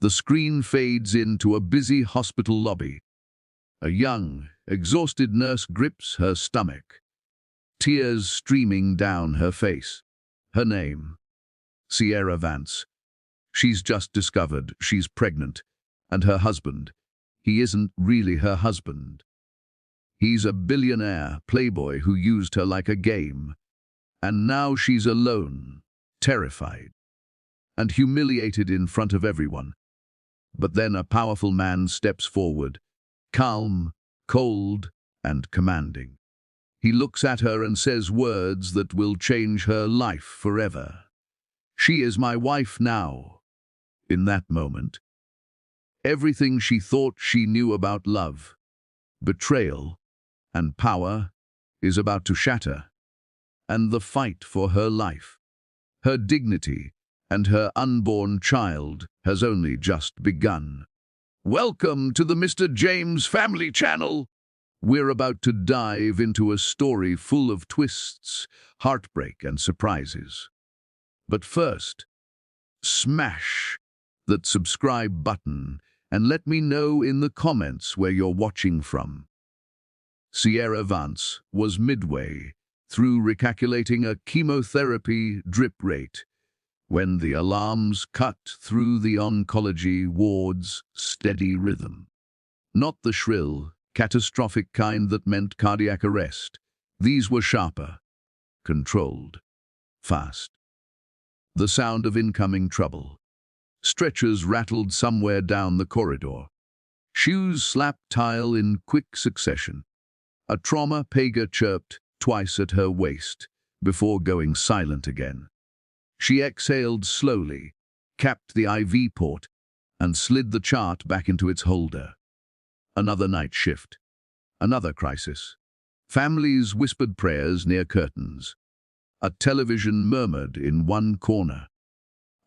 The screen fades into a busy hospital lobby. A young, exhausted nurse grips her stomach, tears streaming down her face. Her name, Sierra Vance. She's just discovered she's pregnant, and her husband, he isn't really her husband. He's a billionaire playboy who used her like a game. And now she's alone, terrified, and humiliated in front of everyone. But then a powerful man steps forward, calm, cold, and commanding. He looks at her and says words that will change her life forever. She is my wife now. In that moment, everything she thought she knew about love, betrayal, and power is about to shatter. And the fight for her life, her dignity, and her unborn child has only just begun. Welcome to the Mr. James Family Channel. We're about to dive into a story full of twists, heartbreak, and surprises. But first, smash that subscribe button and let me know in the comments where you're watching from. Sierra Vance was midway through recalculating a chemotherapy drip rate when the alarms cut through the oncology ward's steady rhythm. Not the shrill, catastrophic kind that meant cardiac arrest. These were sharper, controlled, fast. The sound of incoming trouble. Stretchers rattled somewhere down the corridor. Shoes slapped tile in quick succession. A trauma pager chirped twice at her waist before going silent again. She exhaled slowly, capped the IV port, and slid the chart back into its holder. Another night shift. Another crisis. Families whispered prayers near curtains. A television murmured in one corner.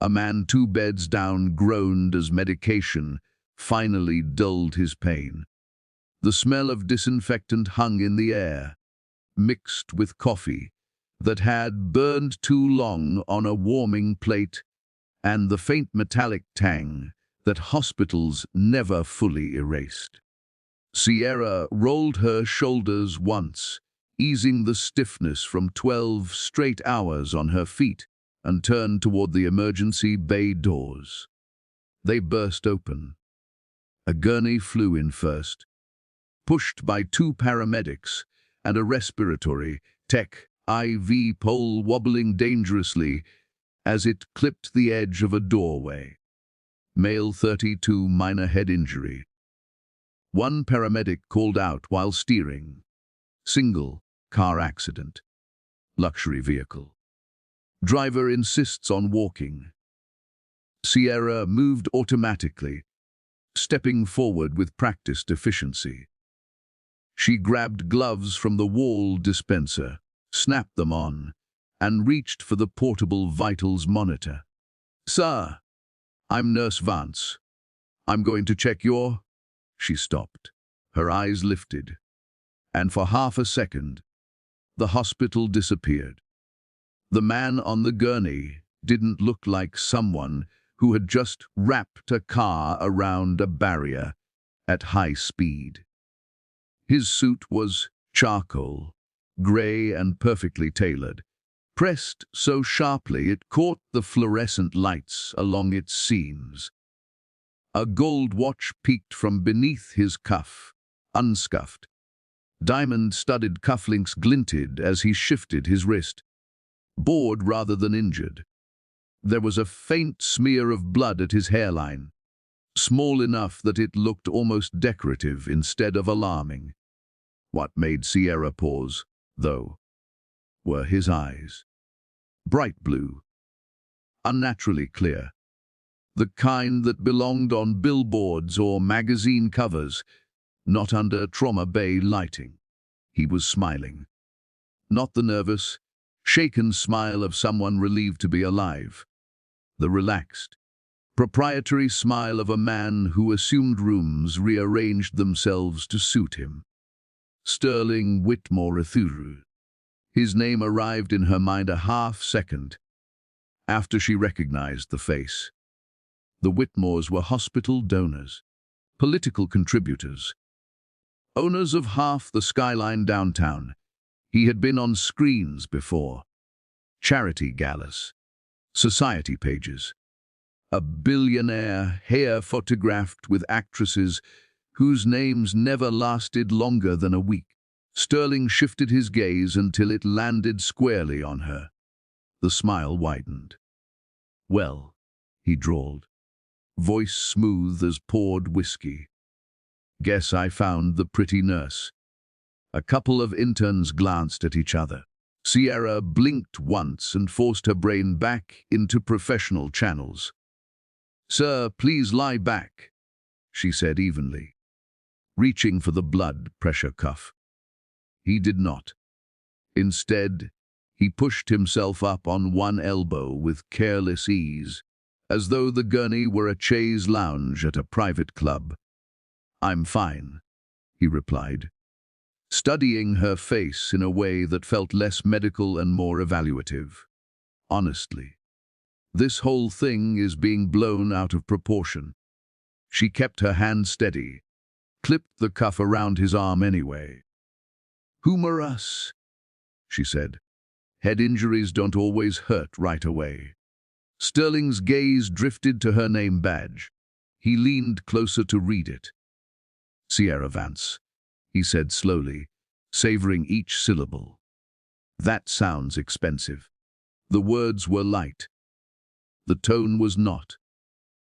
A man 2 beds down groaned as medication finally dulled his pain. The smell of disinfectant hung in the air, mixed with coffee that had burned too long on a warming plate and the faint metallic tang that hospitals never fully erased. Sierra rolled her shoulders once, easing the stiffness from 12 straight hours on her feet, and turned toward the emergency bay doors. They burst open. A gurney flew in first, pushed by 2 paramedics and a respiratory tech IV pole wobbling dangerously as it clipped the edge of a doorway. Male 32, minor head injury. One paramedic called out while steering. Single, car accident. Luxury vehicle. Driver insists on walking. Sierra moved automatically, stepping forward with practiced efficiency. She grabbed gloves from the wall dispenser, snapped them on, and reached for the portable vitals monitor. "Sir, I'm Nurse Vance. I'm going to check your—" She stopped, her eyes lifted, and for half a second, the hospital disappeared. The man on the gurney didn't look like someone who had just wrapped a car around a barrier at high speed. His suit was charcoal, gray and perfectly tailored, pressed so sharply it caught the fluorescent lights along its seams. A gold watch peeked from beneath his cuff, unscuffed. Diamond-studded cufflinks glinted as he shifted his wrist, bored rather than injured. There was a faint smear of blood at his hairline, small enough that it looked almost decorative instead of alarming. What made Sierra pause, though, were his eyes. Bright blue, unnaturally clear, the kind that belonged on billboards or magazine covers, not under trauma bay lighting. He was smiling. Not the nervous, shaken smile of someone relieved to be alive. The relaxed, proprietary smile of a man who assumed rooms rearranged themselves to suit him. Sterling Whitmore Ithuru. His name arrived in her mind a half second after she recognized the face. The Whitmores were hospital donors, political contributors, owners of half the skyline downtown. He had been on screens before. Charity galas, society pages. A billionaire hair photographed with actresses whose names never lasted longer than a week. Sterling shifted his gaze until it landed squarely on her. The smile widened. "Well," he drawled, voice smooth as poured whiskey. "Guess I found the pretty nurse." A couple of interns glanced at each other. Sierra blinked once and forced her brain back into professional channels. "Sir, please lie back," she said evenly, reaching for the blood pressure cuff. He did not. Instead, he pushed himself up on one elbow with careless ease, as though the gurney were a chaise lounge at a private club. "I'm fine," he replied, studying her face in a way that felt less medical and more evaluative. "Honestly, this whole thing is being blown out of proportion." She kept her hand steady, clipped the cuff around his arm anyway. "Humor us," she said. "Head injuries don't always hurt right away." Sterling's gaze drifted to her name badge. He leaned closer to read it. "Sierra Vance," he said slowly, savoring each syllable. "That sounds expensive." The words were light. The tone was not.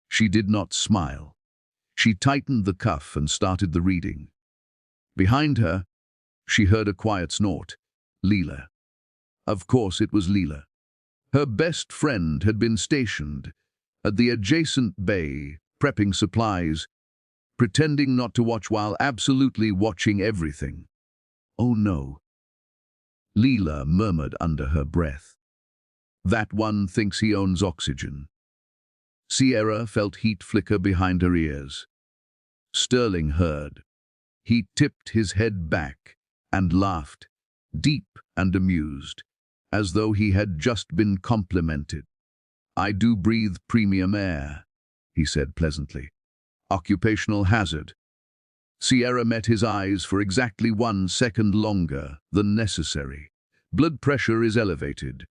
She did not smile. She tightened the cuff and started the reading. Behind her, she heard a quiet snort. Leela. Of course it was Leela. Her best friend had been stationed at the adjacent bay, prepping supplies, pretending not to watch while absolutely watching everything. "Oh no," Leela murmured under her breath. "That one thinks he owns oxygen." Sierra felt heat flicker behind her ears. Sterling heard. He tipped his head back and laughed, deep and amused, as though he had just been complimented. "I do breathe premium air," he said pleasantly. "Occupational hazard." Sierra met his eyes for exactly 1 second longer than necessary. "Blood pressure is elevated,"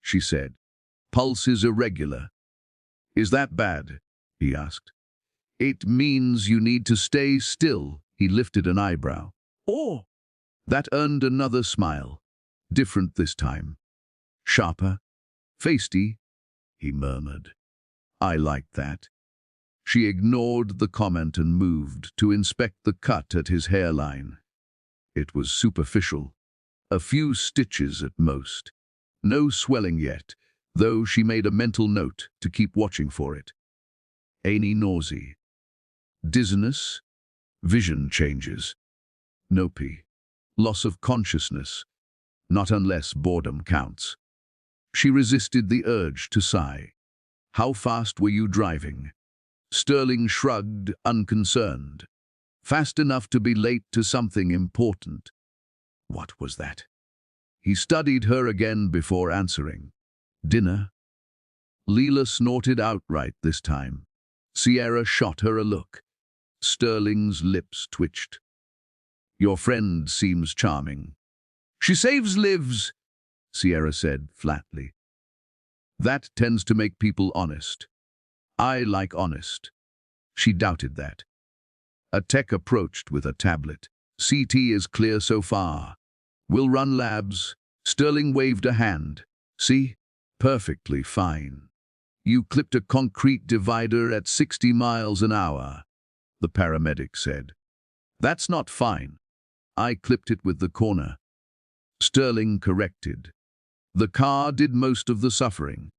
she said. "Pulse is irregular." "Is that bad?" he asked. "It means you need to stay still." He lifted an eyebrow. "Oh!" That earned another smile, different this time. "Sharper, feisty," he murmured. "I like that." She ignored the comment and moved to inspect the cut at his hairline. It was superficial, a few stitches at most. No swelling yet, though she made a mental note to keep watching for it. Any nausea, dizziness, vision changes, nope, loss of consciousness, not unless boredom counts. She resisted the urge to sigh. "How fast were you driving?" Sterling shrugged, unconcerned. "Fast enough to be late to something important." What was that? He studied her again before answering. "Dinner?" Leela snorted outright this time. Sierra shot her a look. Sterling's lips twitched. "Your friend seems charming." "She saves lives," Sierra said flatly. "That tends to make people honest. I like honest." She doubted that. A tech approached with a tablet. "CT is clear so far. We'll run labs." Sterling waved a hand. "See? Perfectly fine. You clipped a concrete divider at 60 miles an hour, the paramedic said. "That's not fine. I clipped it with the corner." Sterling corrected. "The car did most of the suffering."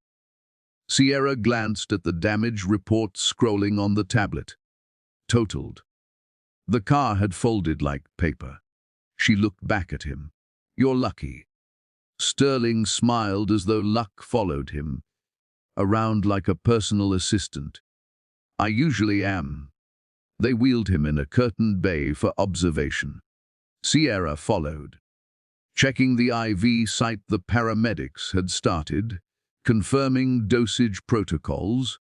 Sierra glanced at the damage report scrolling on the tablet. Totaled. The car had folded like paper. She looked back at him. "You're lucky." Sterling smiled as though luck followed him, around like a personal assistant. "I usually am." They wheeled him in a curtained bay for observation. Sierra followed. Checking the IV site the paramedics had started, confirming dosage protocols.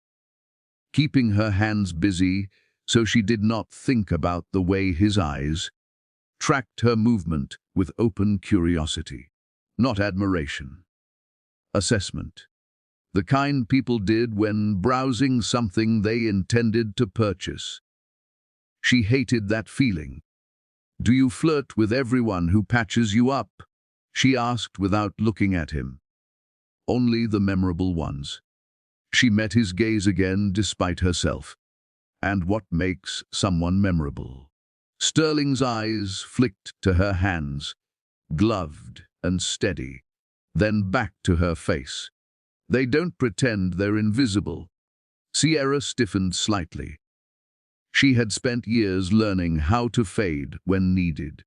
keeping her hands busy so she did not think about the way his eyes tracked her movement with open curiosity, not admiration. Assessment. The kind people did when browsing something they intended to purchase. She hated that feeling. "Do you flirt with everyone who patches you up?" she asked without looking at him. "Only the memorable ones." She met his gaze again despite herself. "And what makes someone memorable?" Sterling's eyes flicked to her hands, gloved and steady, then back to her face. "They don't pretend they're invisible." Sierra stiffened slightly. She had spent years learning how to fade when needed,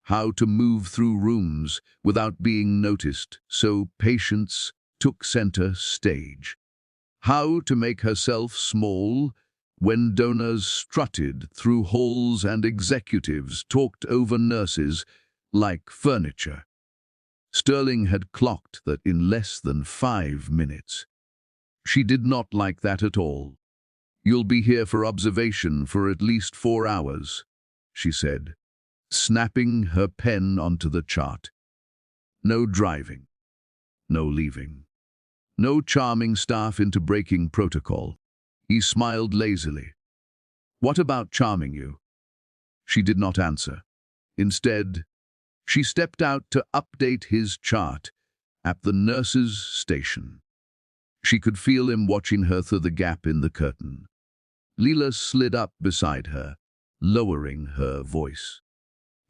how to move through rooms without being noticed, so patience took center stage. How to make herself small when donors strutted through halls and executives talked over nurses like furniture. Sterling had clocked that in less than 5 minutes. She did not like that at all. "You'll be here for observation for at least 4 hours, she said, snapping her pen onto the chart. "No driving, no leaving, no charming staff into breaking protocol." He smiled lazily. "What about charming you?" She did not answer. Instead, she stepped out to update his chart at the nurse's station. She could feel him watching her through the gap in the curtain. Leela slid up beside her, lowering her voice.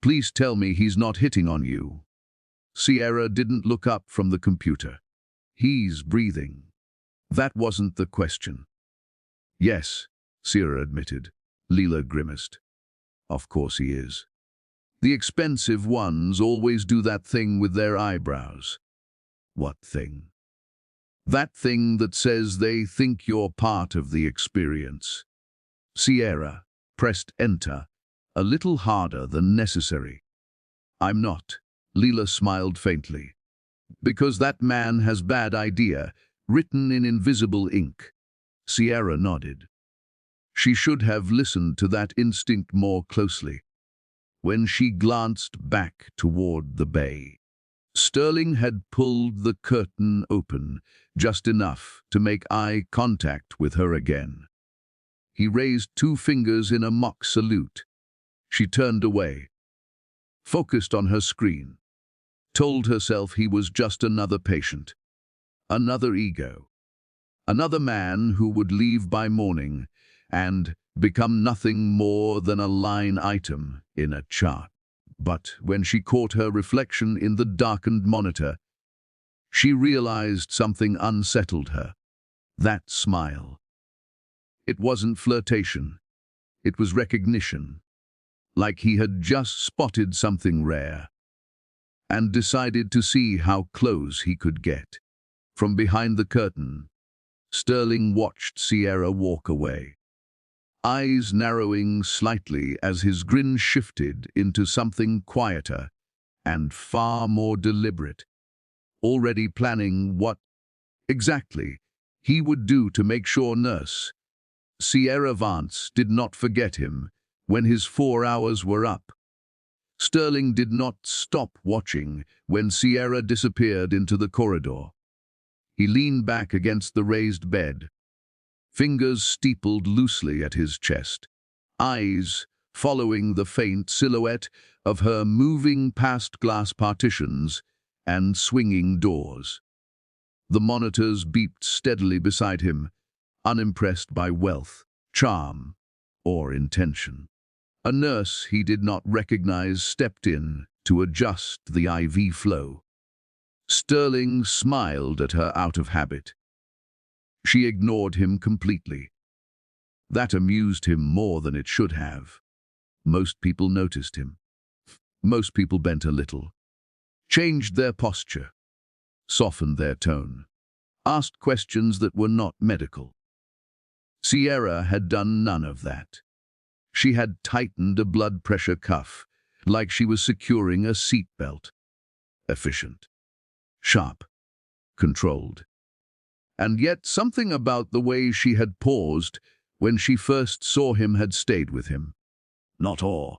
"Please tell me he's not hitting on you." Sierra didn't look up from the computer. "He's breathing." That wasn't the question. "Yes," Sierra admitted. Leela grimaced. "Of course he is. The expensive ones always do that thing with their eyebrows." "What thing?" "That thing that says they think you're part of the experience." Sierra pressed enter, a little harder than necessary. "I'm not." Leela smiled faintly. "Because that man has bad idea, written in invisible ink." Sierra nodded. She should have listened to that instinct more closely. When she glanced back toward the bay, Sterling had pulled the curtain open just enough to make eye contact with her again. He raised 2 fingers in a mock salute. She turned away, focused on her screen, told herself he was just another patient, another ego, another man who would leave by morning and become nothing more than a line item in a chart. But when she caught her reflection in the darkened monitor, she realized something unsettled her. That smile. It wasn't flirtation. It was recognition. Like he had just spotted something rare and decided to see how close he could get. From behind the curtain, Sterling watched Sierra walk away, eyes narrowing slightly as his grin shifted into something quieter and far more deliberate, already planning what exactly he would do to make sure Nurse Sierra Vance did not forget him when his 4 hours were up. Sterling did not stop watching when Sierra disappeared into the corridor. He leaned back against the raised bed, fingers steepled loosely at his chest, eyes following the faint silhouette of her moving past glass partitions and swinging doors. The monitors beeped steadily beside him, unimpressed by wealth, charm, or intention. A nurse he did not recognize stepped in to adjust the IV flow. Sterling smiled at her out of habit. She ignored him completely. That amused him more than it should have. Most people noticed him. Most people bent a little, changed their posture, softened their tone, asked questions that were not medical. Sierra had done none of that. She had tightened a blood pressure cuff, like she was securing a seat belt. Efficient, sharp, controlled. And yet something about the way she had paused when she first saw him had stayed with him. Not awe,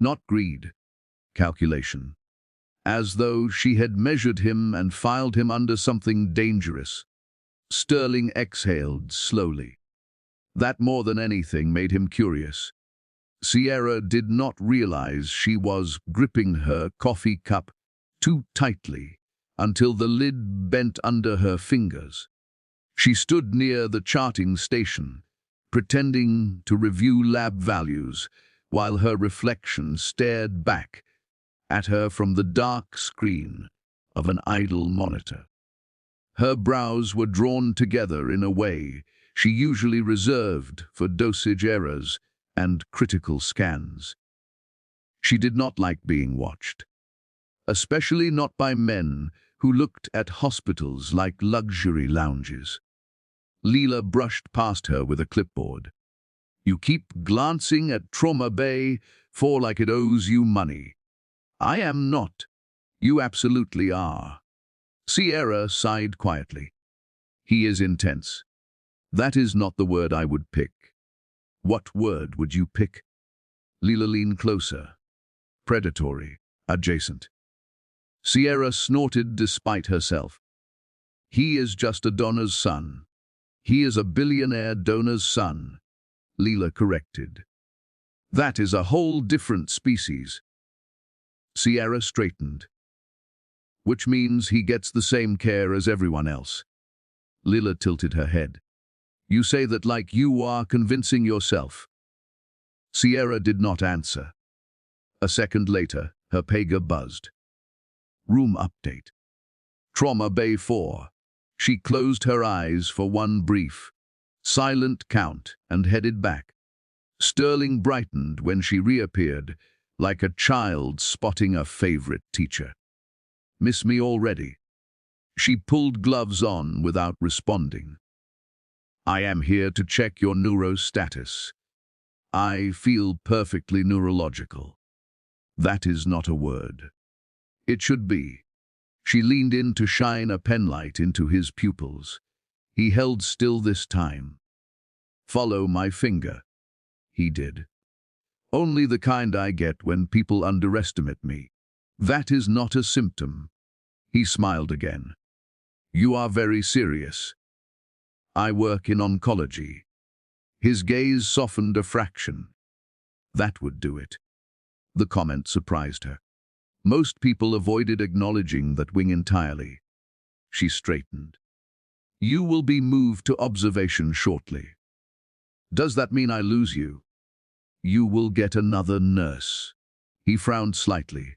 not greed, calculation. As though she had measured him and filed him under something dangerous. Sterling exhaled slowly. That more than anything made him curious. Sierra did not realize she was gripping her coffee cup too tightly until the lid bent under her fingers. She stood near the charting station, pretending to review lab values, while her reflection stared back at her from the dark screen of an idle monitor. Her brows were drawn together in a way she usually reserved for dosage errors and critical scans. She did not like being watched, especially not by men who looked at hospitals like luxury lounges. Leela brushed past her with a clipboard. You keep glancing at Trauma Bay for like it owes you money. I am not. You absolutely are. Sierra sighed quietly. He is intense. That is not the word I would pick. What word would you pick? Leela leaned closer. Predatory. Adjacent. Sierra snorted despite herself. He is just a donor's son. He is a billionaire donor's son. Leela corrected. That is a whole different species. Sierra straightened. Which means he gets the same care as everyone else. Leela tilted her head. You say that like you are convincing yourself. Sierra did not answer. A second later, her pager buzzed. Room update. Trauma Bay 4. She closed her eyes for one brief, silent count and headed back. Sterling brightened when she reappeared, like a child spotting a favorite teacher. Miss me already? She pulled gloves on without responding. I am here to check your neuro status. I feel perfectly neurological. That is not a word. It should be. She leaned in to shine a penlight into his pupils. He held still this time. Follow my finger. He did. Only the kind I get when people underestimate me. That is not a symptom. He smiled again. You are very serious. I work in oncology. His gaze softened a fraction. That would do it. The comment surprised her. Most people avoided acknowledging that wing entirely. She straightened. You will be moved to observation shortly. Does that mean I lose you? You will get another nurse. He frowned slightly.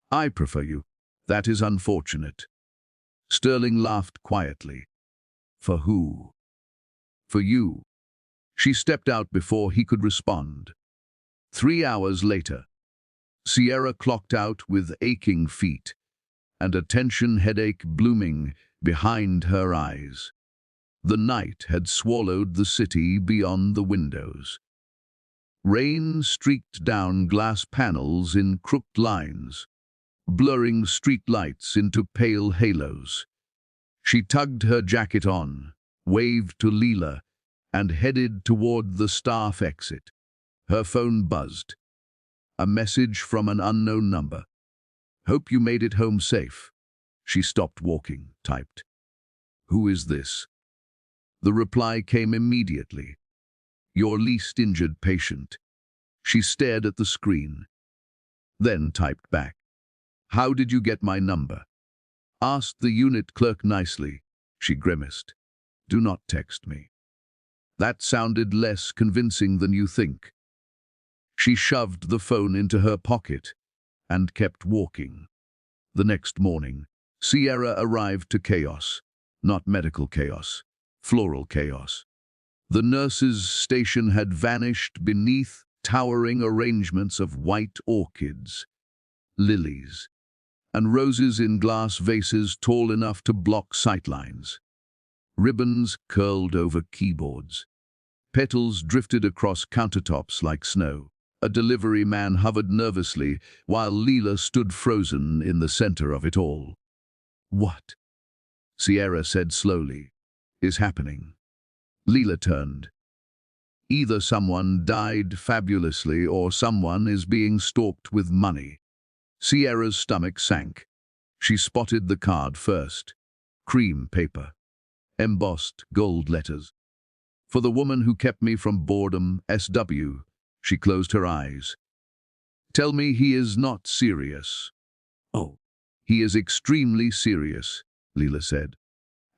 I prefer you. That is unfortunate. Sterling laughed quietly. For who? For you. She stepped out before he could respond. 3 hours later, Sierra clocked out with aching feet and a tension headache blooming behind her eyes. The night had swallowed the city beyond the windows. Rain streaked down glass panels in crooked lines, blurring street lights into pale halos. She tugged her jacket on, waved to Leela, and headed toward the staff exit. Her phone buzzed. A message from an unknown number. Hope you made it home safe. She stopped walking, typed. Who is this? The reply came immediately. Your least injured patient. She stared at the screen, then typed back. How did you get my number? Asked the unit clerk nicely. She grimaced. Do not text me. That sounded less convincing than you think. She shoved the phone into her pocket and kept walking. The next morning, Sierra arrived to chaos. Not medical chaos, floral chaos. The nurse's station had vanished beneath towering arrangements of white orchids, lilies, and roses in glass vases tall enough to block sightlines. Ribbons curled over keyboards. Petals drifted across countertops like snow. A delivery man hovered nervously while Leela stood frozen in the center of it all. What? Sierra said slowly. is happening?" Leela turned. "Either someone died fabulously or someone is being stalked with money." Sierra's stomach sank. She spotted the card first. Cream paper. Embossed gold letters. "For the woman who kept me from boredom, SW." She closed her eyes. "Tell me he is not serious." "Oh, he is extremely serious," Leela said.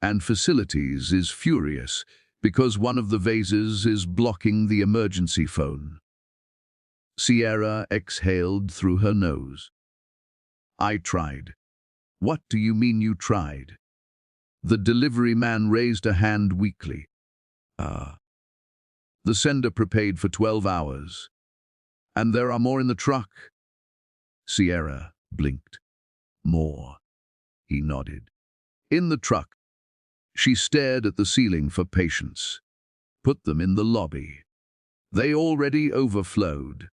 "And Facilities is furious because one of the vases is blocking the emergency phone." Sierra exhaled through her nose. "I tried." "What do you mean you tried?" The delivery man raised a hand weakly. The sender prepaid for 12 hours. And there are more in the truck." Sierra blinked. "More." He nodded. "In the truck." She stared at the ceiling for patience. "Put them in the lobby." They already overflowed.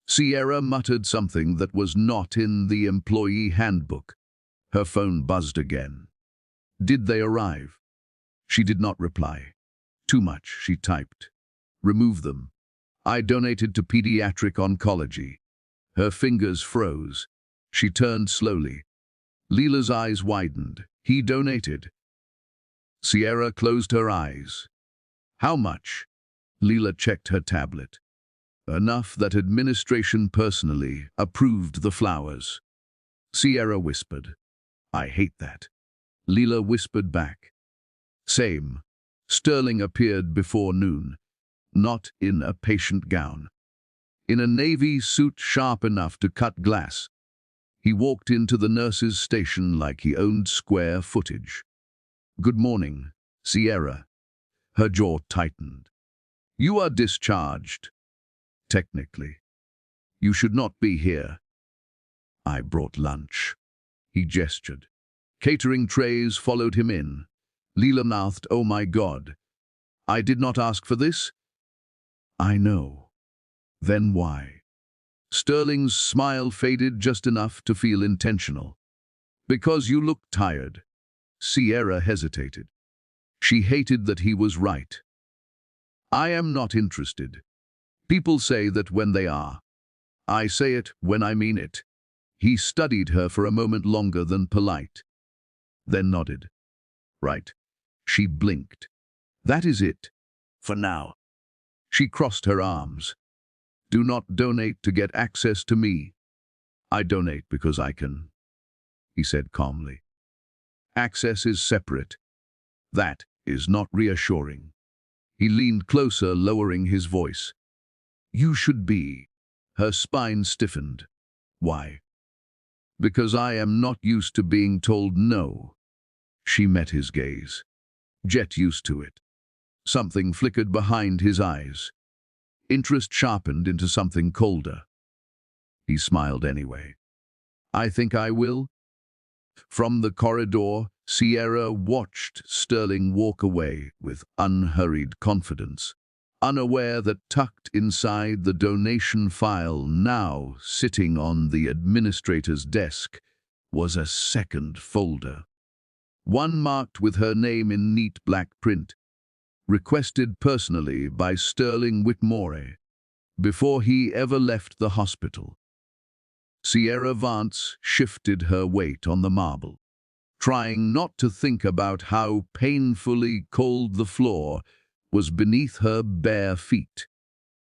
Sierra muttered something that was not in the employee handbook. Her phone buzzed again. "Did they arrive?" She did not reply. "Too much," she typed. "Remove them. I donated to pediatric oncology." Her fingers froze. She turned slowly. Leela's eyes widened. "He donated." Sierra closed her eyes. "How much?" Leela checked her tablet. "Enough that administration personally approved the flowers." Sierra whispered. "I hate that." Leela whispered back. "Same." Sterling appeared before noon. Not in a patient gown. In a navy suit sharp enough to cut glass. He walked into the nurse's station like he owned square footage. "Good morning, Sierra." Her jaw tightened. "You are discharged." "Technically. You should not be here." "I brought lunch." He gestured. Catering trays followed him in. Leela mouthed, "Oh my God. I did not ask for this." "I know." "Then why?" Sterling's smile faded just enough to feel intentional. "Because you look tired." Sierra hesitated. She hated that he was right. "I am not interested. People say that when they are. I say it when I mean it." He studied her for a moment longer than polite, then nodded. "Right." She blinked. "That is it. For now." She crossed her arms. "Do not donate to get access to me." "I donate because I can," he said calmly. "Access is separate. That is not reassuring." He leaned closer, lowering his voice. "You should be." Her spine stiffened. "Why?" "Because I am not used to being told no." She met his gaze. Jet used to it. Something flickered behind his eyes. Interest sharpened into something colder. He smiled anyway. "I think I will." From the corridor, Sierra watched Sterling walk away with unhurried confidence, unaware that tucked inside the donation file now sitting on the administrator's desk was a second folder. One marked with her name in neat black print, requested personally by Sterling Whitmore, before he ever left the hospital. Sierra Vance shifted her weight on the marble, trying not to think about how painfully cold the floor was beneath her bare feet.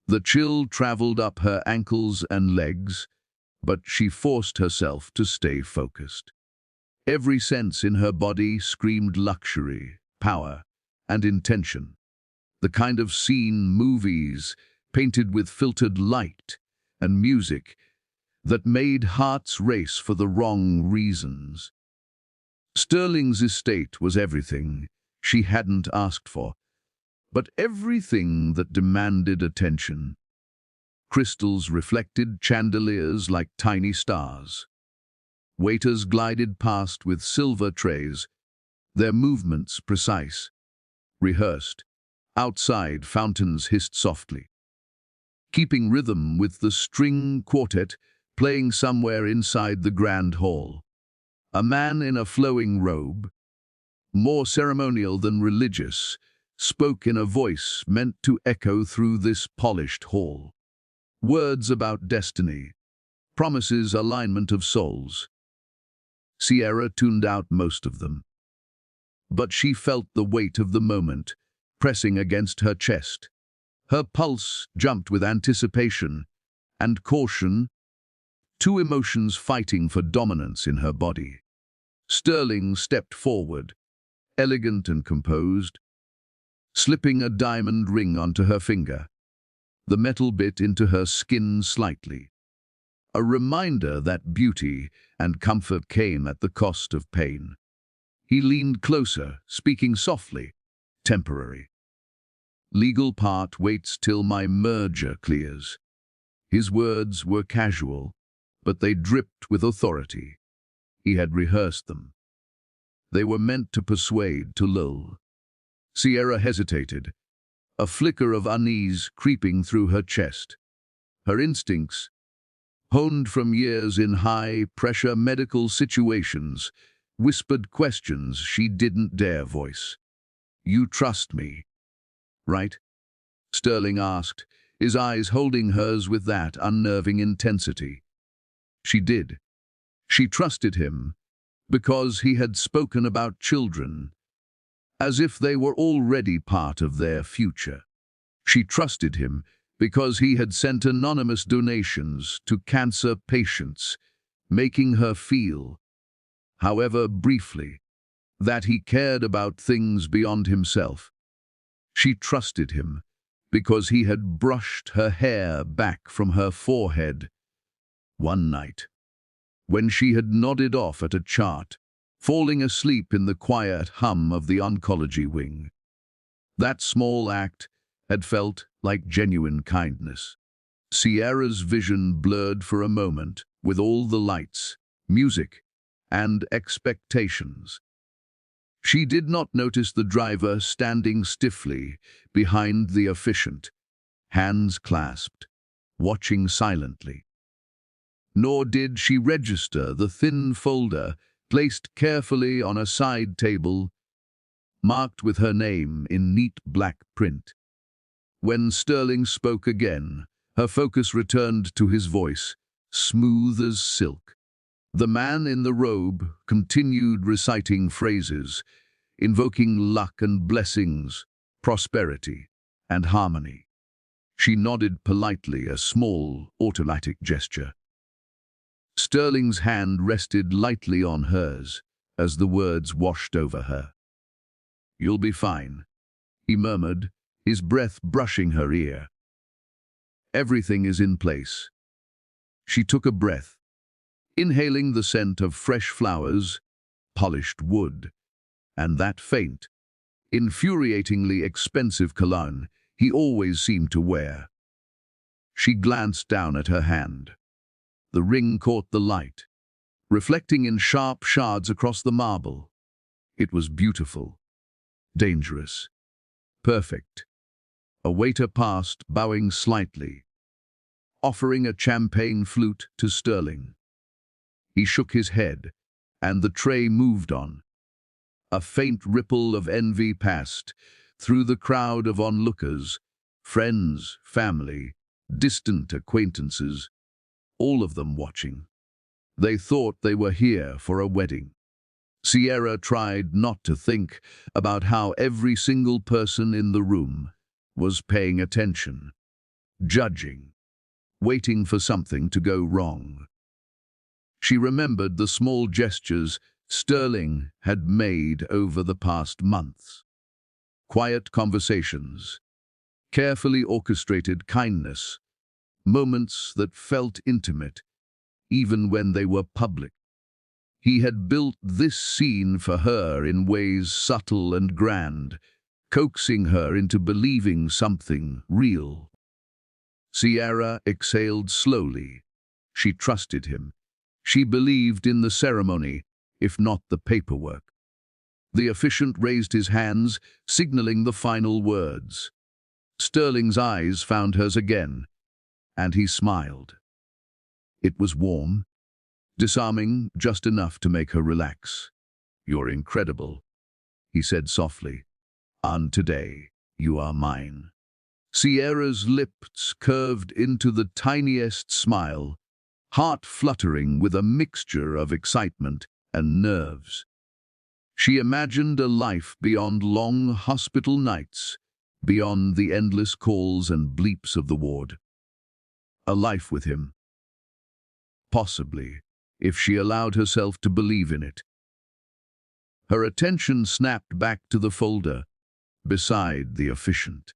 The chill traveled up her ankles and legs, but she forced herself to stay focused. Every sense in her body screamed luxury, power, and intention. The kind of scene movies painted with filtered light and music that made hearts race for the wrong reasons. Sterling's estate was everything she hadn't asked for, but everything that demanded attention. Crystals reflected chandeliers like tiny stars. Waiters glided past with silver trays, their movements precise, rehearsed. Outside, fountains hissed softly, keeping rhythm with the string quartet playing somewhere inside the grand hall. A man in a flowing robe, more ceremonial than religious, spoke in a voice meant to echo through this polished hall. Words about destiny, promises, alignment of souls. Sierra tuned out most of them, but she felt the weight of the moment pressing against her chest. Her pulse jumped with anticipation and caution, two emotions fighting for dominance in her body. Sterling stepped forward, elegant and composed, slipping a diamond ring onto her finger. The metal bit into her skin slightly. A reminder that beauty and comfort came at the cost of pain. He leaned closer, speaking softly, temporary. Legal part waits till my merger clears. His words were casual, but they dripped with authority. He had rehearsed them. They were meant to persuade, to lull. Sierra hesitated, a flicker of unease creeping through her chest. Her instincts, honed from years in high-pressure medical situations, whispered questions she didn't dare voice. "You trust me, right?" Sterling asked, his eyes holding hers with that unnerving intensity. She did. She trusted him because he had spoken about children, as if they were already part of their future. She trusted him because he had sent anonymous donations to cancer patients, making her feel, however briefly, that he cared about things beyond himself. She trusted him because he had brushed her hair back from her forehead one night, when she had nodded off at a chart, falling asleep in the quiet hum of the oncology wing. That small act had felt like genuine kindness. Sierra's vision blurred for a moment with all the lights, music, and expectations. She did not notice the driver standing stiffly behind the officiant, hands clasped, watching silently. Nor did she register the thin folder placed carefully on a side table, marked with her name in neat black print. When Sterling spoke again, her focus returned to his voice, smooth as silk. The man in the robe continued reciting phrases, invoking luck and blessings, prosperity and harmony. She nodded politely, a small, automatic gesture. Sterling's hand rested lightly on hers as the words washed over her. "You'll be fine," he murmured, his breath brushing her ear. "Everything is in place." She took a breath, inhaling the scent of fresh flowers, polished wood, and that faint, infuriatingly expensive cologne he always seemed to wear. She glanced down at her hand. The ring caught the light, reflecting in sharp shards across the marble. It was beautiful, dangerous, perfect. A waiter passed, bowing slightly, offering a champagne flute to Sterling. He shook his head, and the tray moved on. A faint ripple of envy passed through the crowd of onlookers, friends, family, distant acquaintances, all of them watching. They thought they were here for a wedding. Sierra tried not to think about how every single person in the room was paying attention, judging, waiting for something to go wrong. She remembered the small gestures Sterling had made over the past months. Quiet conversations, carefully orchestrated kindness, moments that felt intimate, even when they were public. He had built this scene for her in ways subtle and grand, coaxing her into believing something real. Sierra exhaled slowly. She trusted him. She believed in the ceremony, if not the paperwork. The officiant raised his hands, signaling the final words. Sterling's eyes found hers again, and he smiled. It was warm, disarming, just enough to make her relax. "You're incredible," he said softly. "And today, you are mine." Sierra's lips curved into the tiniest smile, heart fluttering with a mixture of excitement and nerves. She imagined a life beyond long hospital nights, beyond the endless calls and bleeps of the ward. A life with him. Possibly, if she allowed herself to believe in it. Her attention snapped back to the folder beside the officiant.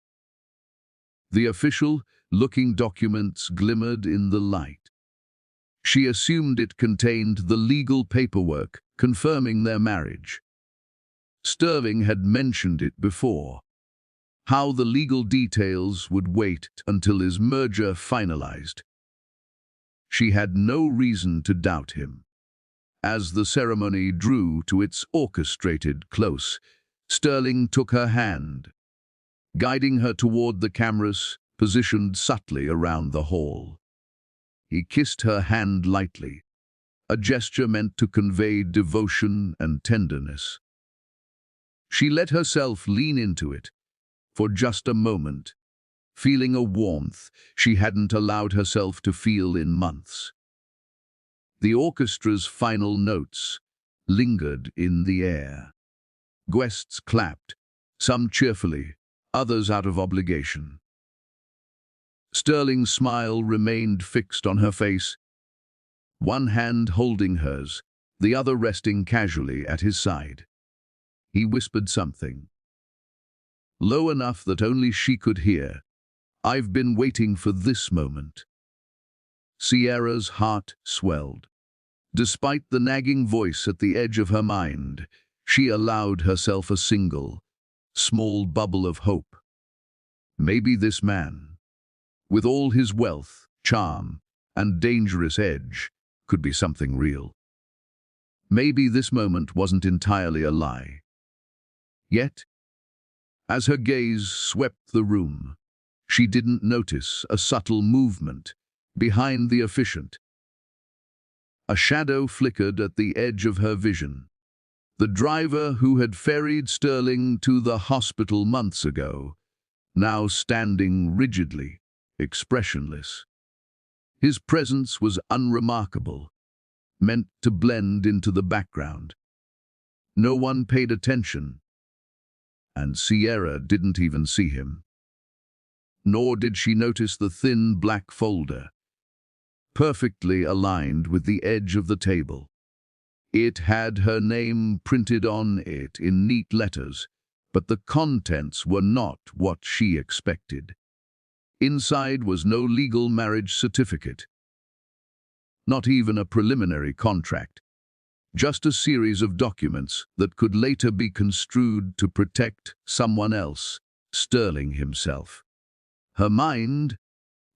The official-looking documents glimmered in the light. She assumed it contained the legal paperwork confirming their marriage. Sterling had mentioned it before, how the legal details would wait until his merger finalized. She had no reason to doubt him. As the ceremony drew to its orchestrated close, Sterling took her hand, guiding her toward the cameras positioned subtly around the hall. He kissed her hand lightly, a gesture meant to convey devotion and tenderness. She let herself lean into it for just a moment, feeling a warmth she hadn't allowed herself to feel in months. The orchestra's final notes lingered in the air. Guests clapped, some cheerfully, others out of obligation. Sterling's smile remained fixed on her face, one hand holding hers, the other resting casually at his side. He whispered something, low enough that only she could hear. "I've been waiting for this moment." Sierra's heart swelled. Despite the nagging voice at the edge of her mind, she allowed herself a single, small bubble of hope. Maybe this man, with all his wealth, charm, and dangerous edge, could be something real. Maybe this moment wasn't entirely a lie. Yet, as her gaze swept the room, she didn't notice a subtle movement behind the officiant. A shadow flickered at the edge of her vision. The driver who had ferried Sterling to the hospital months ago, now standing rigidly, expressionless. His presence was unremarkable, meant to blend into the background. No one paid attention, and Sierra didn't even see him. Nor did she notice the thin black folder, perfectly aligned with the edge of the table. It had her name printed on it in neat letters, but the contents were not what she expected. Inside was no legal marriage certificate, not even a preliminary contract, just a series of documents that could later be construed to protect someone else, Sterling himself. Her mind,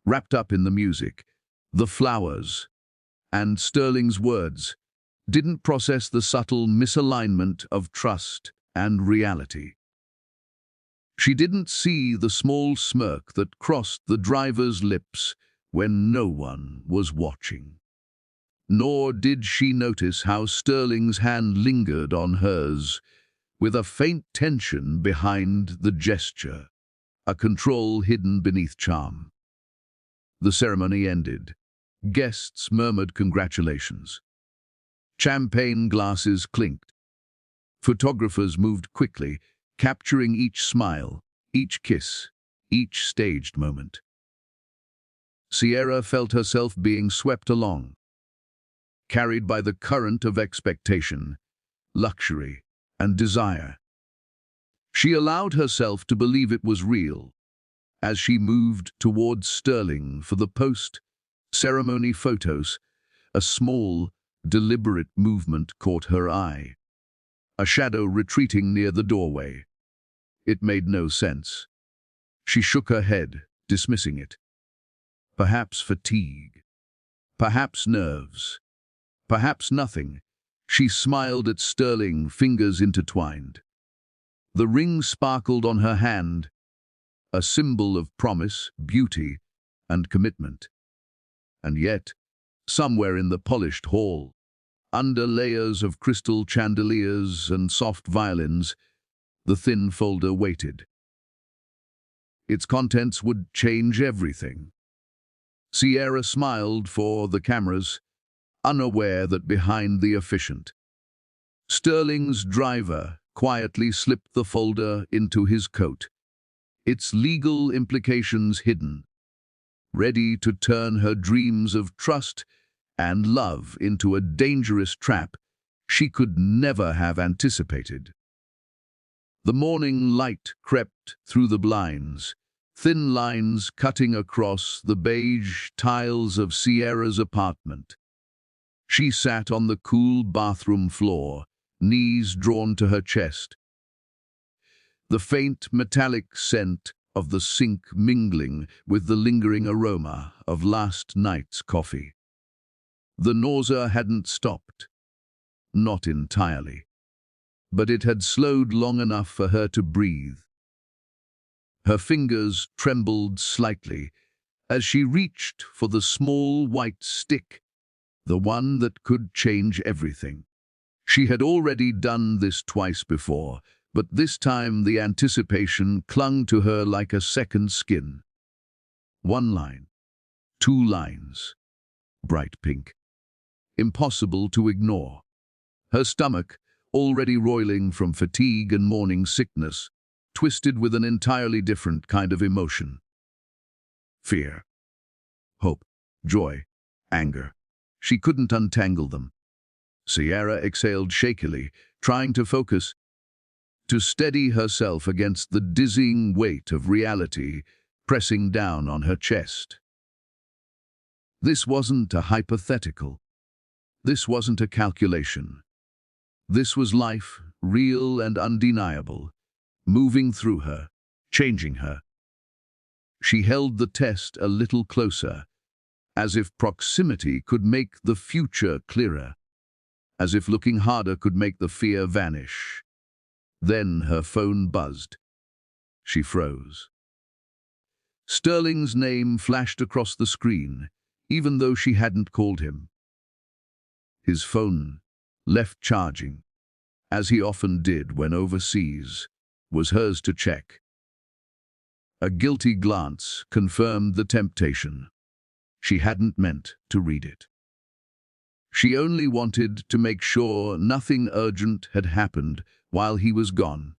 wrapped up in the music, the flowers, and Sterling's words, didn't process the subtle misalignment of trust and reality. She didn't see the small smirk that crossed the driver's lips when no one was watching. Nor did she notice how Sterling's hand lingered on hers, with a faint tension behind the gesture, a control hidden beneath charm. The ceremony ended. Guests murmured congratulations. Champagne glasses clinked. Photographers moved quickly, capturing each smile, each kiss, each staged moment. Sierra felt herself being swept along, carried by the current of expectation, luxury, and desire. She allowed herself to believe it was real as she moved towards Sterling for the post-ceremony photos. A small, deliberate movement caught her eye, a shadow retreating near the doorway. It made no sense. She shook her head, dismissing it. Perhaps fatigue, perhaps nerves, perhaps nothing. She smiled at Sterling, fingers intertwined. The ring sparkled on her hand, a symbol of promise, beauty, and commitment. And yet, somewhere in the polished hall, under layers of crystal chandeliers and soft violins, The thin folder waited. Its contents would change everything. Sierra smiled for the cameras, unaware that behind the efficient, Sterling's driver quietly slipped the folder into his coat, its legal implications hidden, ready to turn her dreams of trust and love into a dangerous trap she could never have anticipated. The morning light crept through the blinds, thin lines cutting across the beige tiles of Sierra's apartment. She sat on the cool bathroom floor, knees drawn to her chest, the faint metallic scent of the sink mingling with the lingering aroma of last night's coffee. The nausea hadn't stopped. Not entirely. But it had slowed long enough for her to breathe. Her fingers trembled slightly as she reached for the small white stick, the one that could change everything. She had already done this twice before, but this time the anticipation clung to her like a second skin. 1 line, 2 lines, bright pink. Impossible to ignore. Her stomach, already roiling from fatigue and morning sickness, twisted with an entirely different kind of emotion. Fear, hope, joy, anger. She couldn't untangle them. Sierra exhaled shakily, trying to focus, to steady herself against the dizzying weight of reality pressing down on her chest. This wasn't a hypothetical. This wasn't a calculation. This was life, real and undeniable, moving through her, changing her. She held the test a little closer, as if proximity could make the future clearer, as if looking harder could make the fear vanish. Then her phone buzzed. She froze. Sterling's name flashed across the screen, even though she hadn't called him. His phone, left charging, as he often did when overseas, was hers to check. A guilty glance confirmed the temptation. She hadn't meant to read it. She only wanted to make sure nothing urgent had happened while he was gone.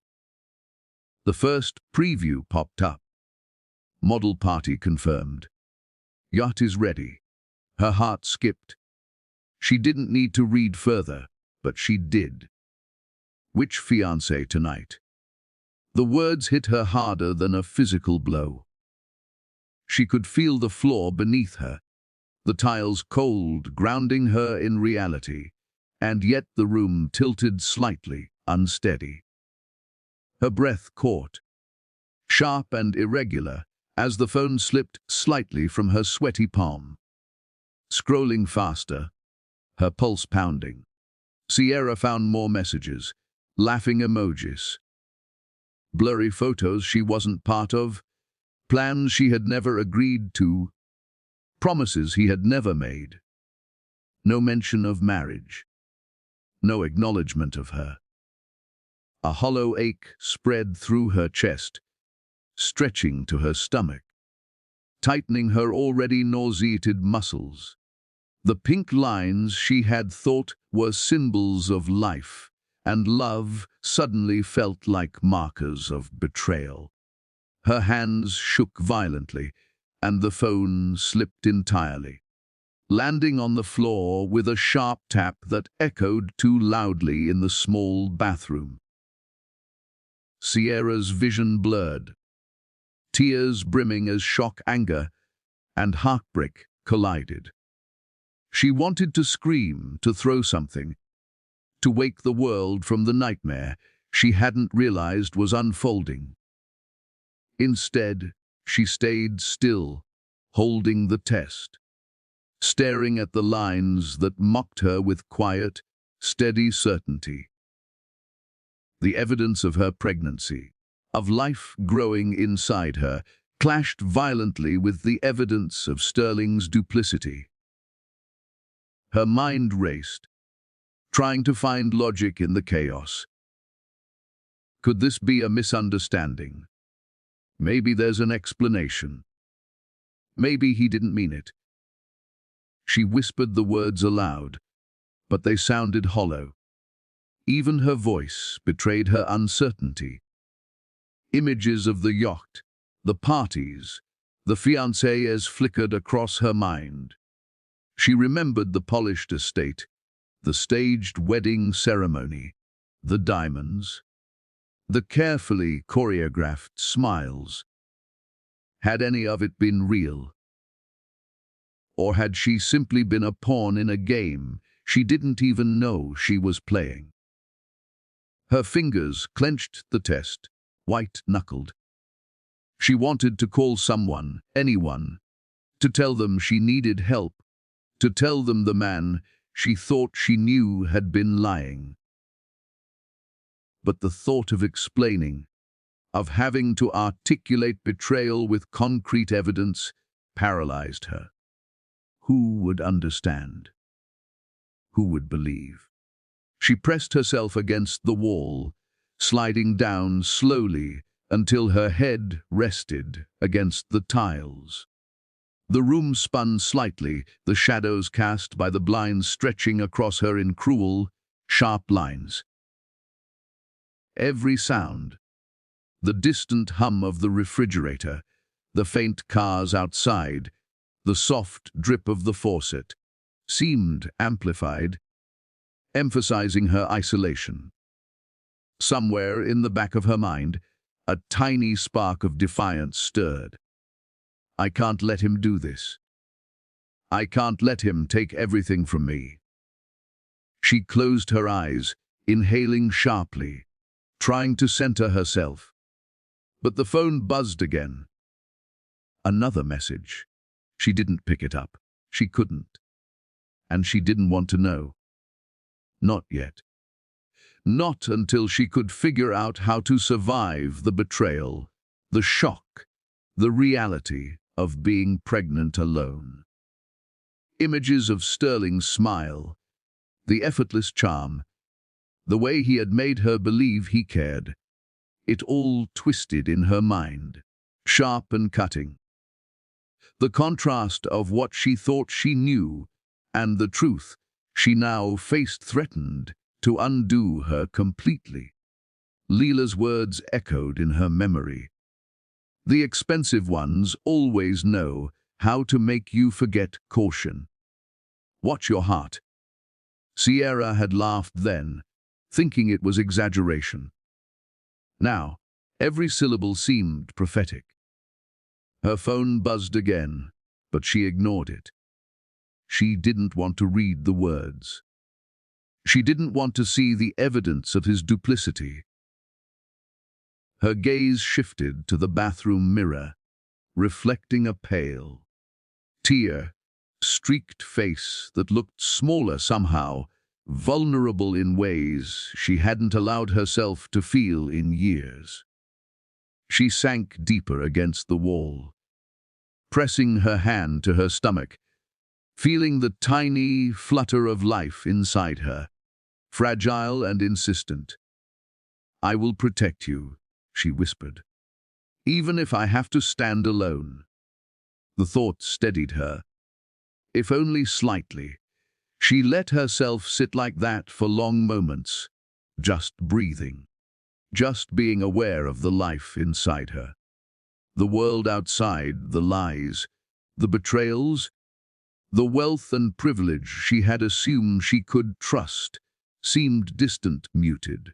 The first preview popped up. Model party confirmed. Yacht is ready. Her heart skipped. She didn't need to read further, but she did. Which fiancé tonight? The words hit her harder than a physical blow. She could feel the floor beneath her, the tiles cold, grounding her in reality, and yet the room tilted slightly, unsteady. Her breath caught, sharp and irregular, as the phone slipped slightly from her sweaty palm. Scrolling faster, her pulse pounding, Sierra found more messages, laughing emojis, blurry photos she wasn't part of, plans she had never agreed to, promises he had never made. No mention of marriage. No acknowledgement of her. A hollow ache spread through her chest, stretching to her stomach, tightening her already nauseated muscles. The pink lines she had thought were symbols of life and love suddenly felt like markers of betrayal. Her hands shook violently, and the phone slipped entirely, landing on the floor with a sharp tap that echoed too loudly in the small bathroom. Sierra's vision blurred, tears brimming as shock, anger, and heartbreak collided. She wanted to scream, to throw something, to wake the world from the nightmare she hadn't realized was unfolding. Instead, she stayed still, holding the test, staring at the lines that mocked her with quiet, steady certainty. The evidence of her pregnancy, of life growing inside her, clashed violently with the evidence of Sterling's duplicity. Her mind raced, trying to find logic in the chaos. Could this be a misunderstanding? Maybe there's an explanation. Maybe he didn't mean it. She whispered the words aloud, but they sounded hollow. Even her voice betrayed her uncertainty. Images of the yacht, the parties, the fiancés flickered across her mind. She remembered the polished estate, the staged wedding ceremony, the diamonds, the carefully choreographed smiles. Had any of it been real? Or had she simply been a pawn in a game she didn't even know she was playing? Her fingers clenched the test, white-knuckled. She wanted to call someone, anyone, to tell them she needed help, to tell them the man she thought she knew had been lying. But the thought of explaining, of having to articulate betrayal with concrete evidence, paralyzed her. Who would understand? Who would believe? She pressed herself against the wall, sliding down slowly until her head rested against the tiles. The room spun slightly, the shadows cast by the blinds stretching across her in cruel, sharp lines. Every sound, the distant hum of the refrigerator, the faint cars outside, the soft drip of the faucet, seemed amplified, emphasizing her isolation. Somewhere in the back of her mind, a tiny spark of defiance stirred. I can't let him do this. I can't let him take everything from me. She closed her eyes, inhaling sharply, trying to center herself. But the phone buzzed again. Another message. She didn't pick it up. She couldn't. And she didn't want to know. Not yet. Not until she could figure out how to survive the betrayal, the shock, the reality of being pregnant alone. Images of Sterling's smile, the effortless charm, the way he had made her believe he cared, it all twisted in her mind, sharp and cutting. The contrast of what she thought she knew and the truth she now faced threatened to undo her completely. Leela's words echoed in her memory. The expensive ones always know how to make you forget caution. Watch your heart. Sierra had laughed then, thinking it was exaggeration. Now, every syllable seemed prophetic. Her phone buzzed again, but she ignored it. She didn't want to read the words. She didn't want to see the evidence of his duplicity. Her gaze shifted to the bathroom mirror, reflecting a pale, tear-streaked face that looked smaller somehow, vulnerable in ways she hadn't allowed herself to feel in years. She sank deeper against the wall, pressing her hand to her stomach, feeling the tiny flutter of life inside her, fragile and insistent. I will protect you, she whispered, even if I have to stand alone. The thought steadied her, if only slightly. She let herself sit like that for long moments, just breathing, just being aware of the life inside her. The world outside, the lies, the betrayals, the wealth and privilege she had assumed she could trust, seemed distant, muted.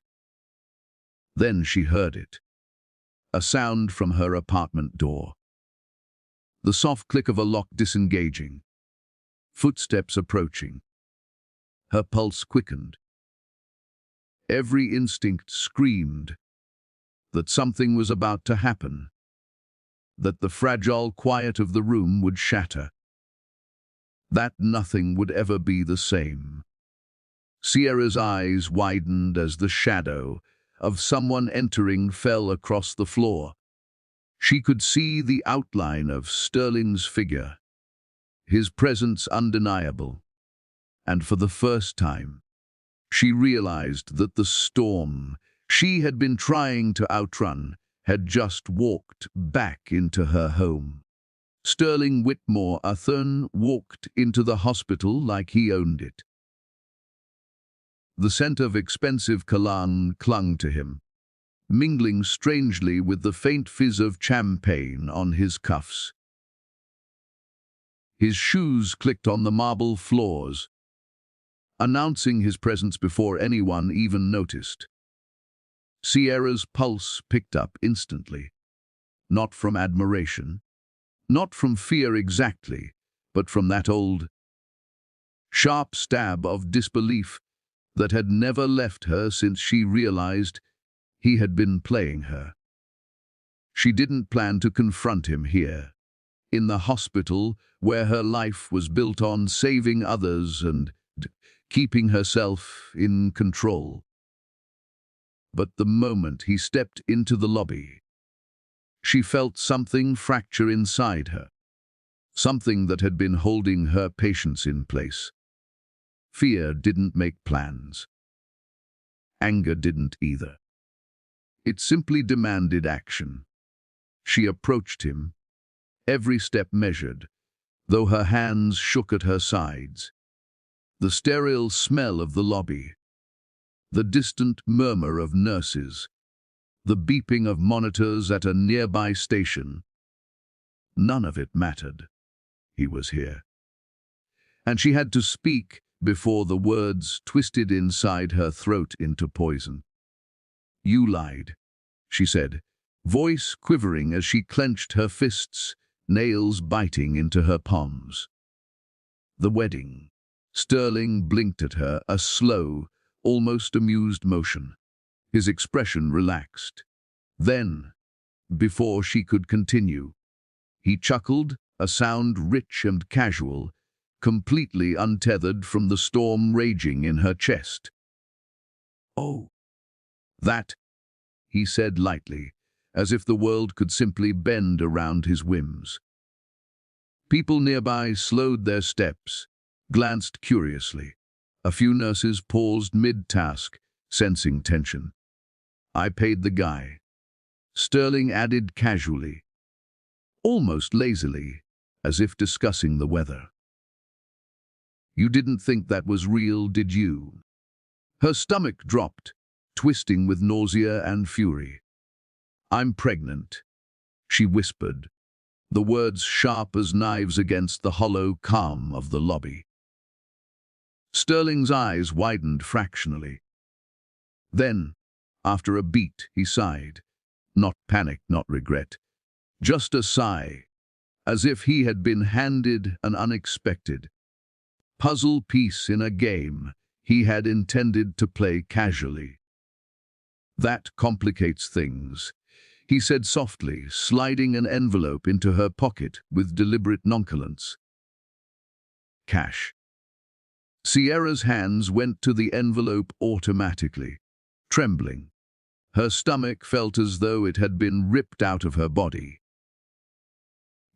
Then she heard it. A sound from her apartment door. The soft click of a lock disengaging. Footsteps approaching. Her pulse quickened. Every instinct screamed that something was about to happen, that the fragile quiet of the room would shatter, that nothing would ever be the same. Sierra's eyes widened as the shadow of someone entering fell across the floor. She could see the outline of Sterling's figure, his presence undeniable, and for the first time, she realized that the storm she had been trying to outrun, had just walked back into her home. Sterling Whitmore Athern walked into the hospital like he owned it. The scent of expensive cologne clung to him, mingling strangely with the faint fizz of champagne on his cuffs. His shoes clicked on the marble floors, announcing his presence before anyone even noticed. Sierra's pulse picked up instantly, not from admiration, not from fear exactly, but from that old, sharp stab of disbelief that had never left her since she realized he had been playing her. She didn't plan to confront him here, in the hospital where her life was built on saving others and keeping herself in control. But the moment he stepped into the lobby, she felt something fracture inside her, something that had been holding her patience in place. Fear didn't make plans. Anger didn't either. It simply demanded action. She approached him, every step measured, though her hands shook at her sides. The sterile smell of the lobby, the distant murmur of nurses, the beeping of monitors at a nearby station. None of it mattered. He was here. And she had to speak before the words twisted inside her throat into poison. "You lied," she said, voice quivering as she clenched her fists, nails biting into her palms. "The wedding." Sterling blinked at her, a slow, almost amused motion. His expression relaxed. Then, before she could continue, he chuckled, a sound rich and casual, completely untethered from the storm raging in her chest. "Oh, that," he said lightly, as if the world could simply bend around his whims. People nearby slowed their steps, glanced curiously. A few nurses paused mid-task, sensing tension. "I paid the guy," Sterling added casually, almost lazily, as if discussing the weather. "You didn't think that was real, did you?" Her stomach dropped, twisting with nausea and fury. "I'm pregnant," she whispered, the words sharp as knives against the hollow calm of the lobby. Sterling's eyes widened fractionally. Then, after a beat, he sighed. Not panic, not regret. Just a sigh, as if he had been handed an unexpected puzzle piece in a game he had intended to play casually. "That complicates things," he said softly, sliding an envelope into her pocket with deliberate nonchalance. "Cash." Sierra's hands went to the envelope automatically, trembling. Her stomach felt as though it had been ripped out of her body.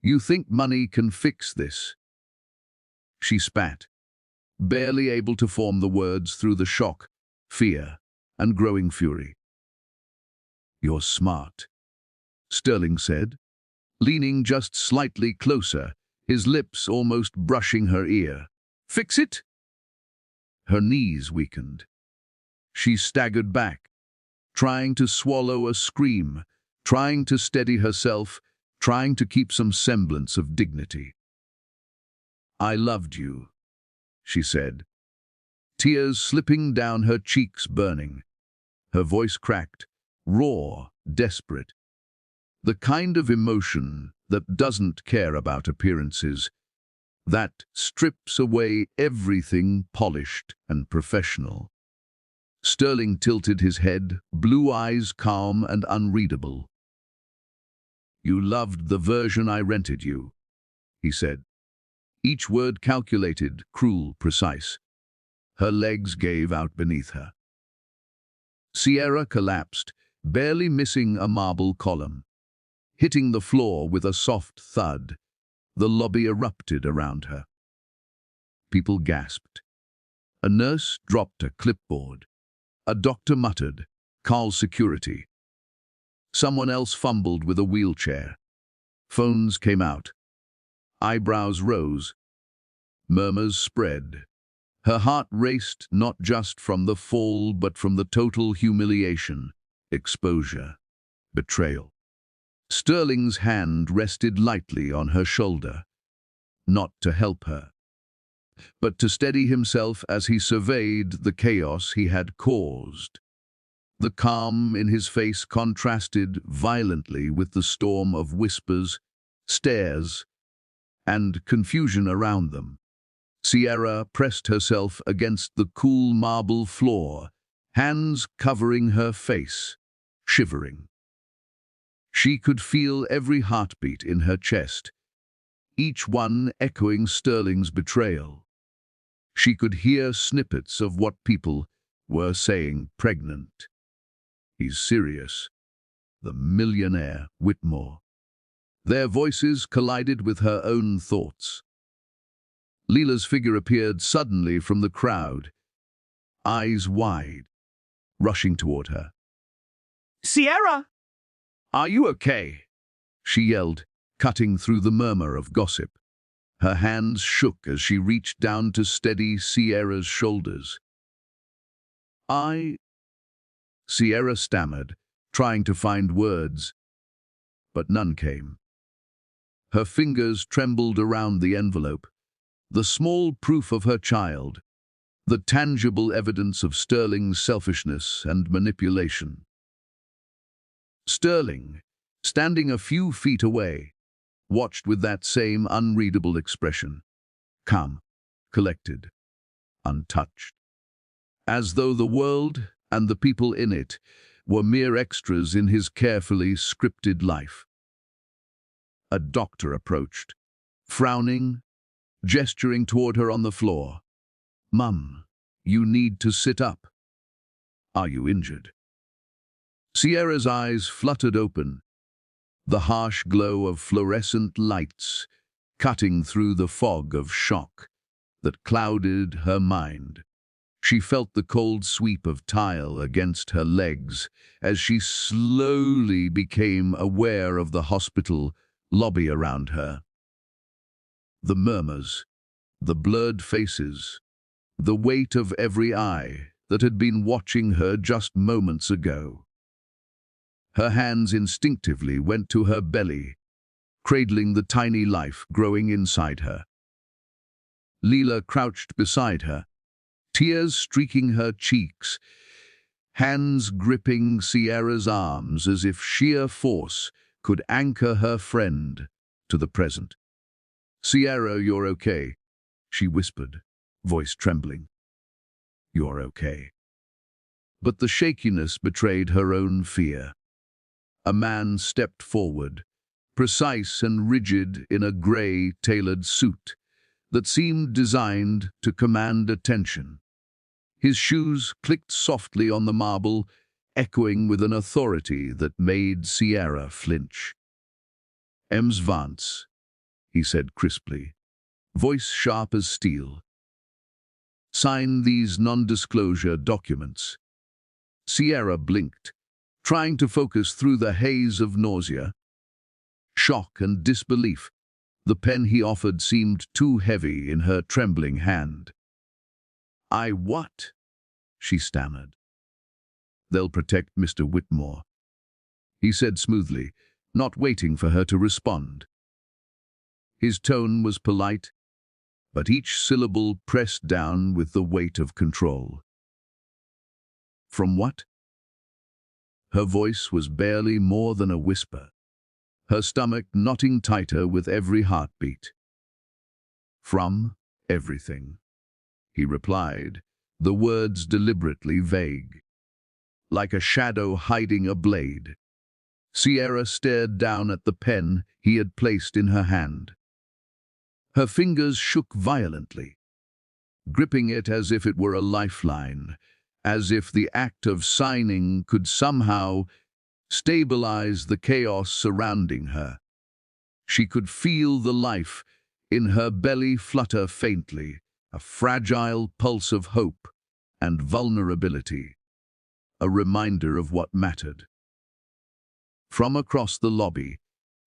"You think money can fix this?" She spat, barely able to form the words through the shock, fear, and growing fury. "You're smart," Sterling said, leaning just slightly closer, his lips almost brushing her ear. "Fix it?" Her knees weakened. She staggered back, trying to swallow a scream, trying to steady herself, trying to keep some semblance of dignity. "I loved you," she said, tears slipping down her cheeks burning. Her voice cracked, raw, desperate. The kind of emotion that doesn't care about appearances, that strips away everything polished and professional. Sterling tilted his head, blue eyes calm and unreadable. "You loved the version I rented you," he said. Each word calculated, cruel, precise. Her legs gave out beneath her. Sierra collapsed, barely missing a marble column. Hitting the floor with a soft thud, the lobby erupted around her. People gasped. A nurse dropped a clipboard. A doctor muttered, Call security. Someone else fumbled with a wheelchair. Phones came out. Eyebrows rose. Murmurs spread. Her heart raced not just from the fall, but from the total humiliation, exposure, betrayal. Sterling's hand rested lightly on her shoulder, not to help her, but to steady himself as he surveyed the chaos he had caused. The calm in his face contrasted violently with the storm of whispers, stares, and confusion around them. Sierra pressed herself against the cool marble floor, hands covering her face, shivering. She could feel every heartbeat in her chest, each one echoing Sterling's betrayal. She could hear snippets of what people were saying. Pregnant. He's serious. The millionaire, Whitmore. Their voices collided with her own thoughts. Leela's figure appeared suddenly from the crowd, eyes wide, rushing toward her. Sierra! "Are you okay?" she yelled, cutting through the murmur of gossip. Her hands shook as she reached down to steady Sierra's shoulders. Sierra stammered, trying to find words, but none came. Her fingers trembled around the envelope, the small proof of her child, the tangible evidence of Sterling's selfishness and manipulation. Sterling, standing a few feet away, watched with that same unreadable expression, calm, collected, untouched, as though the world and the people in it were mere extras in his carefully scripted life. A doctor approached, frowning, gesturing toward her on the floor. "Mum, you need to sit up. Are you injured?" Sierra's eyes fluttered open, the harsh glow of fluorescent lights cutting through the fog of shock that clouded her mind. She felt the cold sweep of tile against her legs as she slowly became aware of the hospital lobby around her. The murmurs, the blurred faces, the weight of every eye that had been watching her just moments ago. Her hands instinctively went to her belly, cradling the tiny life growing inside her. Leela crouched beside her, tears streaking her cheeks, hands gripping Sierra's arms as if sheer force could anchor her friend to the present. "Sierra, you're okay," she whispered, voice trembling. "You're okay." But the shakiness betrayed her own fear. A man stepped forward, precise and rigid in a grey, tailored suit that seemed designed to command attention. His shoes clicked softly on the marble, echoing with an authority that made Sierra flinch. "Ems Vance," he said crisply, voice sharp as steel. "Sign these non-disclosure documents." Sierra blinked, trying to focus through the haze of nausea. Shock and disbelief. The pen he offered seemed too heavy in her trembling hand. What?" she stammered. "They'll protect Mr. Whitmore," he said smoothly, not waiting for her to respond. His tone was polite, but each syllable pressed down with the weight of control. "From what?" Her voice was barely more than a whisper, her stomach knotting tighter with every heartbeat. "From everything," he replied, the words deliberately vague, like a shadow hiding a blade. Sierra stared down at the pen he had placed in her hand. Her fingers shook violently, gripping it as if it were a lifeline, as if the act of signing could somehow stabilize the chaos surrounding her. She could feel the life in her belly flutter faintly, a fragile pulse of hope and vulnerability. a reminder of what mattered. From across the lobby,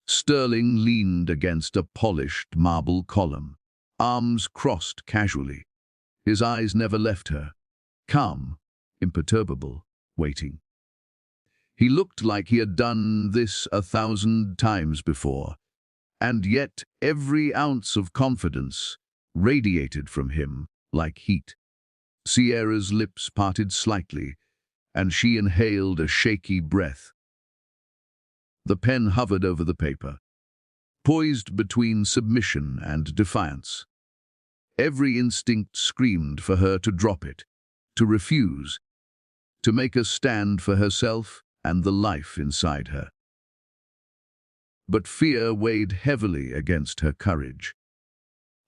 Sterling leaned against a polished marble column, arms crossed casually. His eyes never left her, calm, imperturbable, waiting. He looked like he had done this 1,000 times before, and yet every ounce of confidence radiated from him like heat. Sierra's lips parted slightly, and she inhaled a shaky breath. The pen hovered over the paper, poised between submission and defiance. Every instinct screamed for her to drop it, to refuse, to make a stand for herself and the life inside her. But fear weighed heavily against her courage.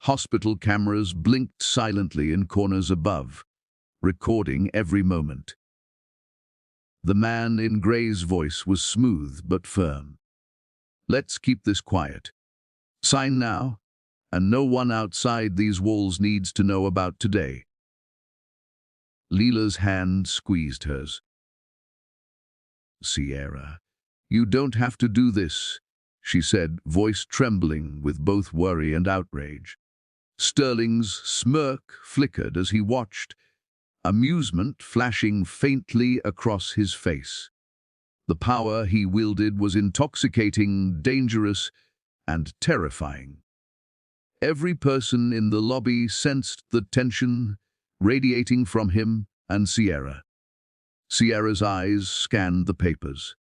Hospital cameras blinked silently in corners above, recording every moment. The man in gray's voice was smooth but firm. "Let's keep this quiet. Sign now, and no one outside these walls needs to know about today." Leela's hand squeezed hers. "Sierra, you don't have to do this," she said, voice trembling with both worry and outrage. Sterling's smirk flickered as he watched, amusement flashing faintly across his face. The power he wielded was intoxicating, dangerous, and terrifying. Every person in the lobby sensed the tension radiating from him and Sierra. Sierra's eyes scanned the papers.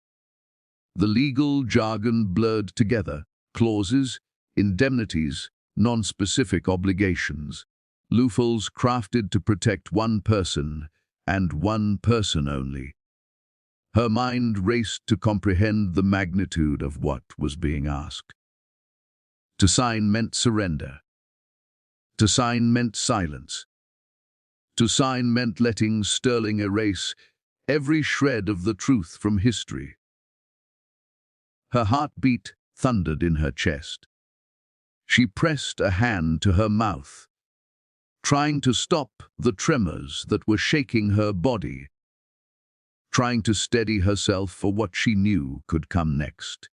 The legal jargon blurred together, clauses, indemnities, non-specific obligations, loopholes crafted to protect one person, and one person only. Her mind raced to comprehend the magnitude of what was being asked. To sign meant surrender. To sign meant silence. To sign meant letting Sterling erase every shred of the truth from history. Her heartbeat thundered in her chest. She pressed a hand to her mouth, trying to stop the tremors that were shaking her body, trying to steady herself for what she knew could come next.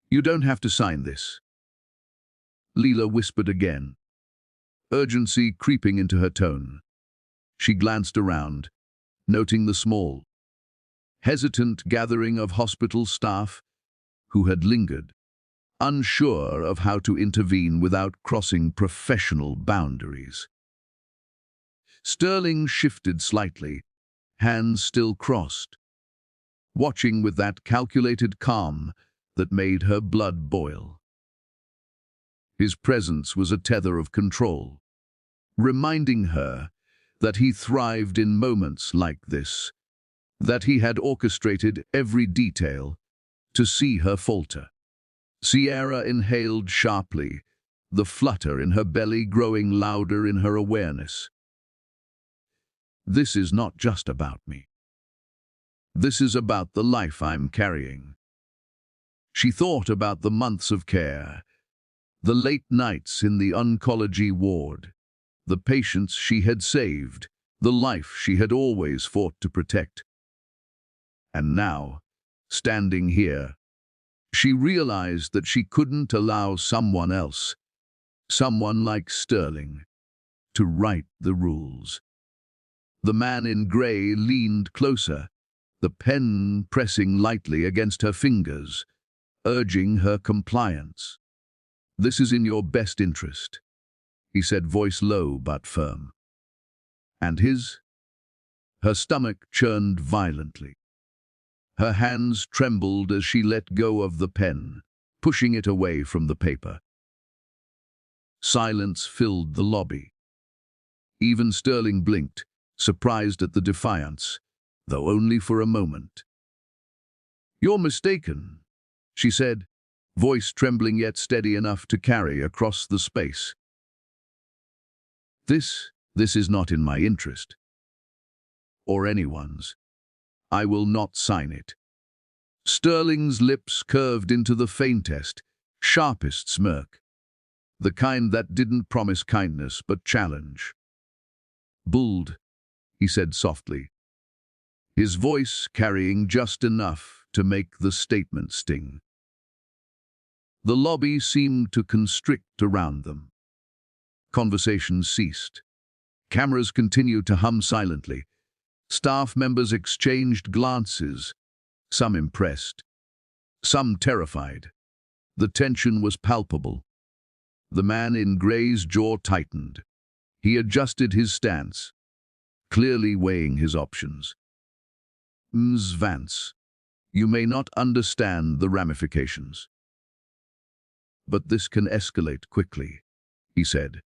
"You don't have to sign this," Leela whispered again, urgency creeping into her tone. She glanced around, noting the small, hesitant gathering of hospital staff who had lingered, unsure of how to intervene without crossing professional boundaries. Sterling shifted slightly, hands still crossed, watching with that calculated calm that made her blood boil. His presence was a tether of control, reminding her that he thrived in moments like this, that he had orchestrated every detail to see her falter. Sierra inhaled sharply, the flutter in her belly growing louder in her awareness. "This is not just about me. This is about the life I'm carrying." She thought about the months of care, the late nights in the oncology ward, the patients she had saved, the life she had always fought to protect. And now, standing here, she realized that she couldn't allow someone else, someone like Sterling, to write the rules. The man in grey leaned closer, the pen pressing lightly against her fingers, urging her compliance. "This is in your best interest," he said, voice low but firm. And his? Her stomach churned violently. Her hands trembled as she let go of the pen, pushing it away from the paper. Silence filled the lobby. Even Sterling blinked, surprised at the defiance, though only for a moment. "You're mistaken," she said, voice trembling yet steady enough to carry across the space. This is not in my interest. Or anyone's. I will not sign it." Sterling's lips curved into the faintest, sharpest smirk, the kind that didn't promise kindness but challenge. "Bulled," he said softly. his voice carrying just enough to make the statement sting. The lobby seemed to constrict around them. Conversations ceased. Cameras continued to hum silently. Staff members exchanged glances, some impressed, some terrified. The tension was palpable. The man in gray's jaw tightened. He adjusted his stance, clearly weighing his options. Ms. Vance, you may not understand the ramifications. But this can escalate quickly, he said.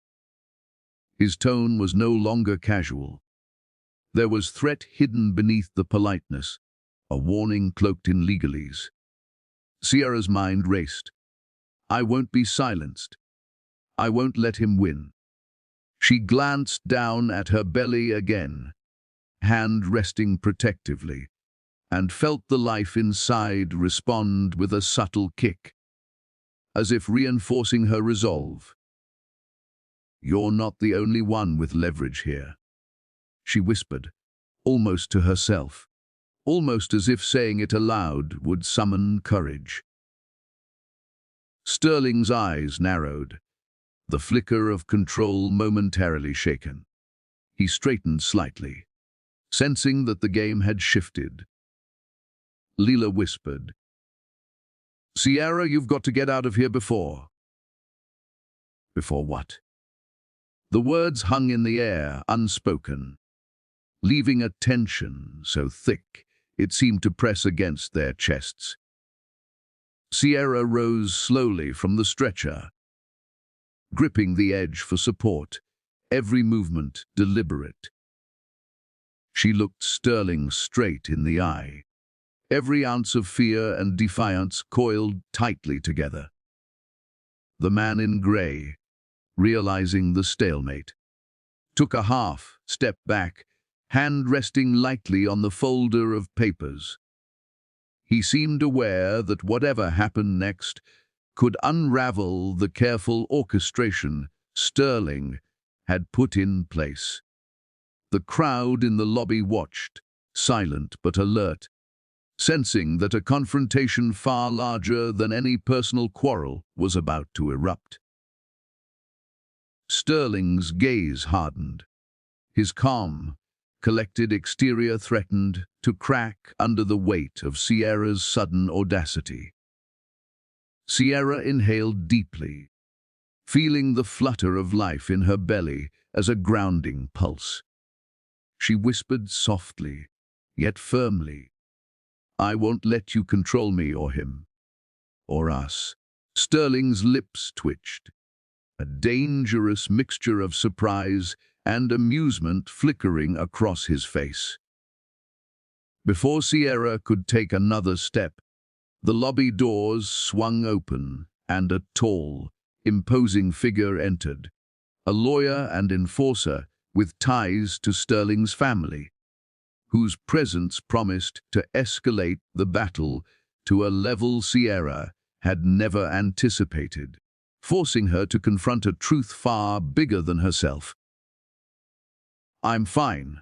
His tone was no longer casual. There was threat hidden beneath the politeness, a warning cloaked in legalese. Sierra's mind raced. I won't be silenced. I won't let him win. She glanced down at her belly again, hand resting protectively, and felt the life inside respond with a subtle kick, as if reinforcing her resolve. You're not the only one with leverage here, she whispered, almost to herself, almost as if saying it aloud would summon courage. Sterling's eyes narrowed, the flicker of control momentarily shaken. He straightened slightly, sensing that the game had shifted. Leela whispered, Sierra, you've got to get out of here before. Before what? The words hung in the air, unspoken, leaving a tension so thick it seemed to press against their chests. Sierra rose slowly from the stretcher, gripping the edge for support, every movement deliberate. She looked Sterling straight in the eye, every ounce of fear and defiance coiled tightly together. The man in grey, realizing the stalemate, took a half step back, hand resting lightly on the folder of papers. He seemed aware that whatever happened next could unravel the careful orchestration Sterling had put in place. The crowd in the lobby watched, silent but alert, sensing that a confrontation far larger than any personal quarrel was about to erupt. Sterling's gaze hardened. His calm, collected exterior threatened to crack under the weight of Sierra's sudden audacity. Sierra inhaled deeply, feeling the flutter of life in her belly as a grounding pulse. She whispered softly, yet firmly, I won't let you control me or him, or us. Sterling's lips twitched, a dangerous mixture of surprise and amusement flickering across his face. Before Sierra could take another step, the lobby doors swung open and a tall, imposing figure entered, a lawyer and enforcer with ties to Sterling's family, whose presence promised to escalate the battle to a level Sierra had never anticipated, forcing her to confront a truth far bigger than herself. I'm fine,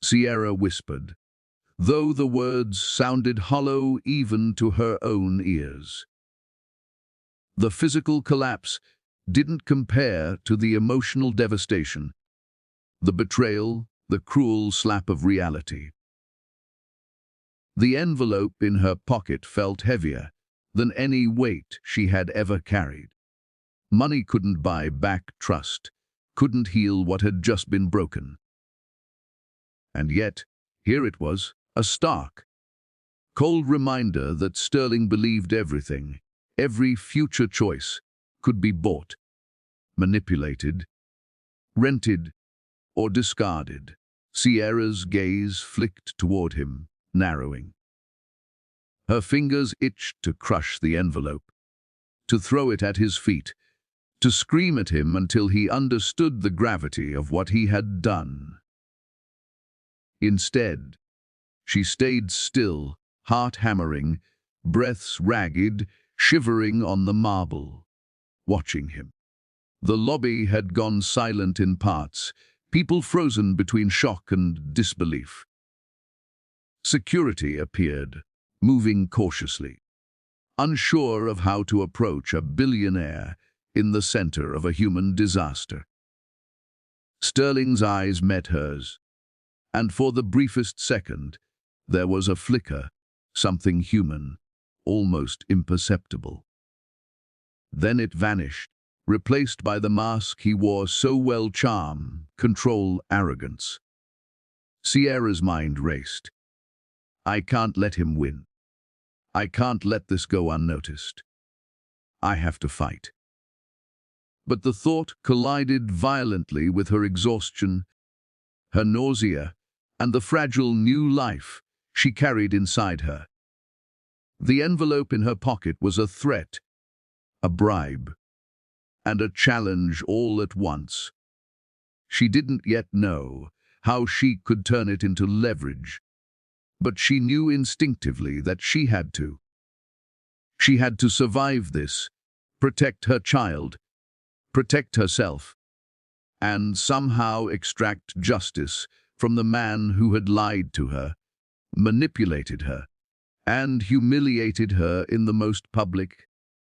Sierra whispered, though the words sounded hollow even to her own ears. The physical collapse didn't compare to the emotional devastation, the betrayal, the cruel slap of reality. The envelope in her pocket felt heavier than any weight she had ever carried. Money couldn't buy back trust, couldn't heal what had just been broken. And yet, here it was, a stark, cold reminder that Sterling believed everything, every future choice, could be bought, manipulated, rented, or discarded. Sierra's gaze flicked toward him, narrowing. Her fingers itched to crush the envelope, to throw it at his feet, to scream at him until he understood the gravity of what he had done. Instead, she stayed still, heart hammering, breaths ragged, shivering on the marble, watching him. The lobby had gone silent in parts, people frozen between shock and disbelief. Security appeared, moving cautiously, unsure of how to approach a billionaire in the center of a human disaster. Sterling's eyes met hers, and for the briefest second, there was a flicker, something human, almost imperceptible. Then it vanished, replaced by the mask he wore so well: charm, control, arrogance. Sierra's mind raced. I can't let him win. I can't let this go unnoticed. I have to fight. But the thought collided violently with her exhaustion, her nausea, and the fragile new life she carried inside her. The envelope in her pocket was a threat, a bribe, and a challenge all at once. She didn't yet know how she could turn it into leverage, but she knew instinctively that she had to. She had to survive this, protect her child, protect herself, and somehow extract justice from the man who had lied to her, manipulated her, and humiliated her in the most public,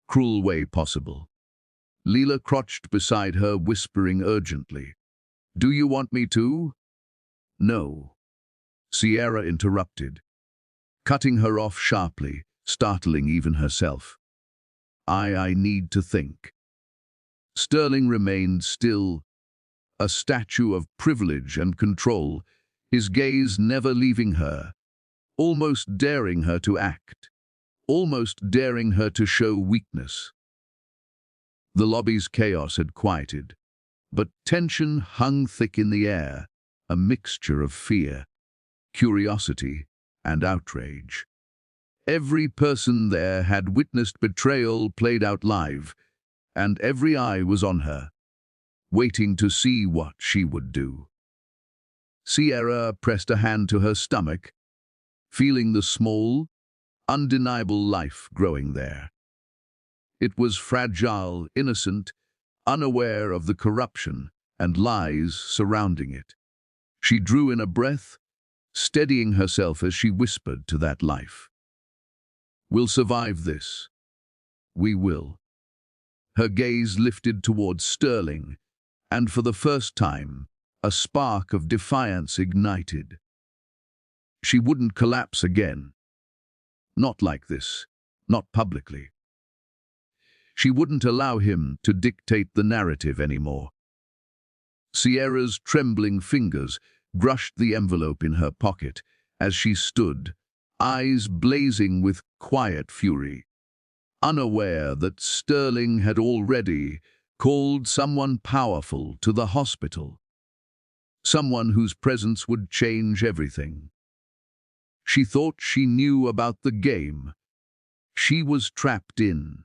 cruel way possible. Leela crouched beside her, whispering urgently, "Do you want me to?" "No," Sierra interrupted, cutting her off sharply, startling even herself. I need to think." Sterling remained still, a statue of privilege and control, his gaze never leaving her, almost daring her to act, almost daring her to show weakness. The lobby's chaos had quieted, but tension hung thick in the air, a mixture of fear, curiosity, and outrage. Every person there had witnessed betrayal played out live, and every eye was on her, waiting to see what she would do. Sierra pressed a hand to her stomach, feeling the small, undeniable life growing there. It was fragile, innocent, unaware of the corruption and lies surrounding it. She drew in a breath, steadying herself as she whispered to that life, "We'll survive this. We will." Her gaze lifted towards Sterling, and for the first time, a spark of defiance ignited. She wouldn't collapse again. Not like this, not publicly. She wouldn't allow him to dictate the narrative anymore. Sierra's trembling fingers brushed the envelope in her pocket as she stood, eyes blazing with quiet fury, unaware that Sterling had already called someone powerful to the hospital, someone whose presence would change everything. She thought she knew about the game. She was trapped in.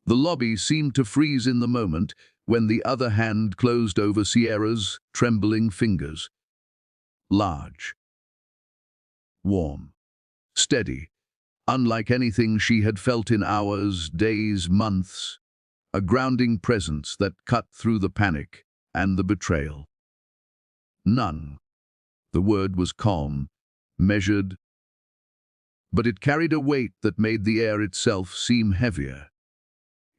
The lobby seemed to freeze in the moment when the other hand closed over Sierra's trembling fingers. Large, warm, steady, unlike anything she had felt in hours, days, months, a grounding presence that cut through the panic and the betrayal. None. The word was calm, measured, but it carried a weight that made the air itself seem heavier.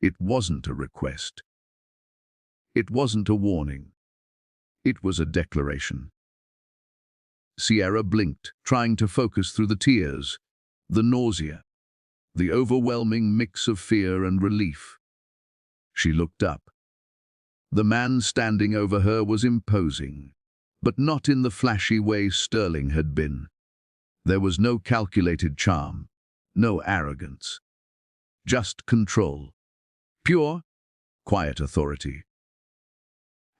It wasn't a request. It wasn't a warning. It was a declaration. Sierra blinked, trying to focus through the tears, the nausea, the overwhelming mix of fear and relief. She looked up. The man standing over her was imposing, but not in the flashy way Sterling had been. There was no calculated charm, no arrogance, just control. Pure, quiet authority.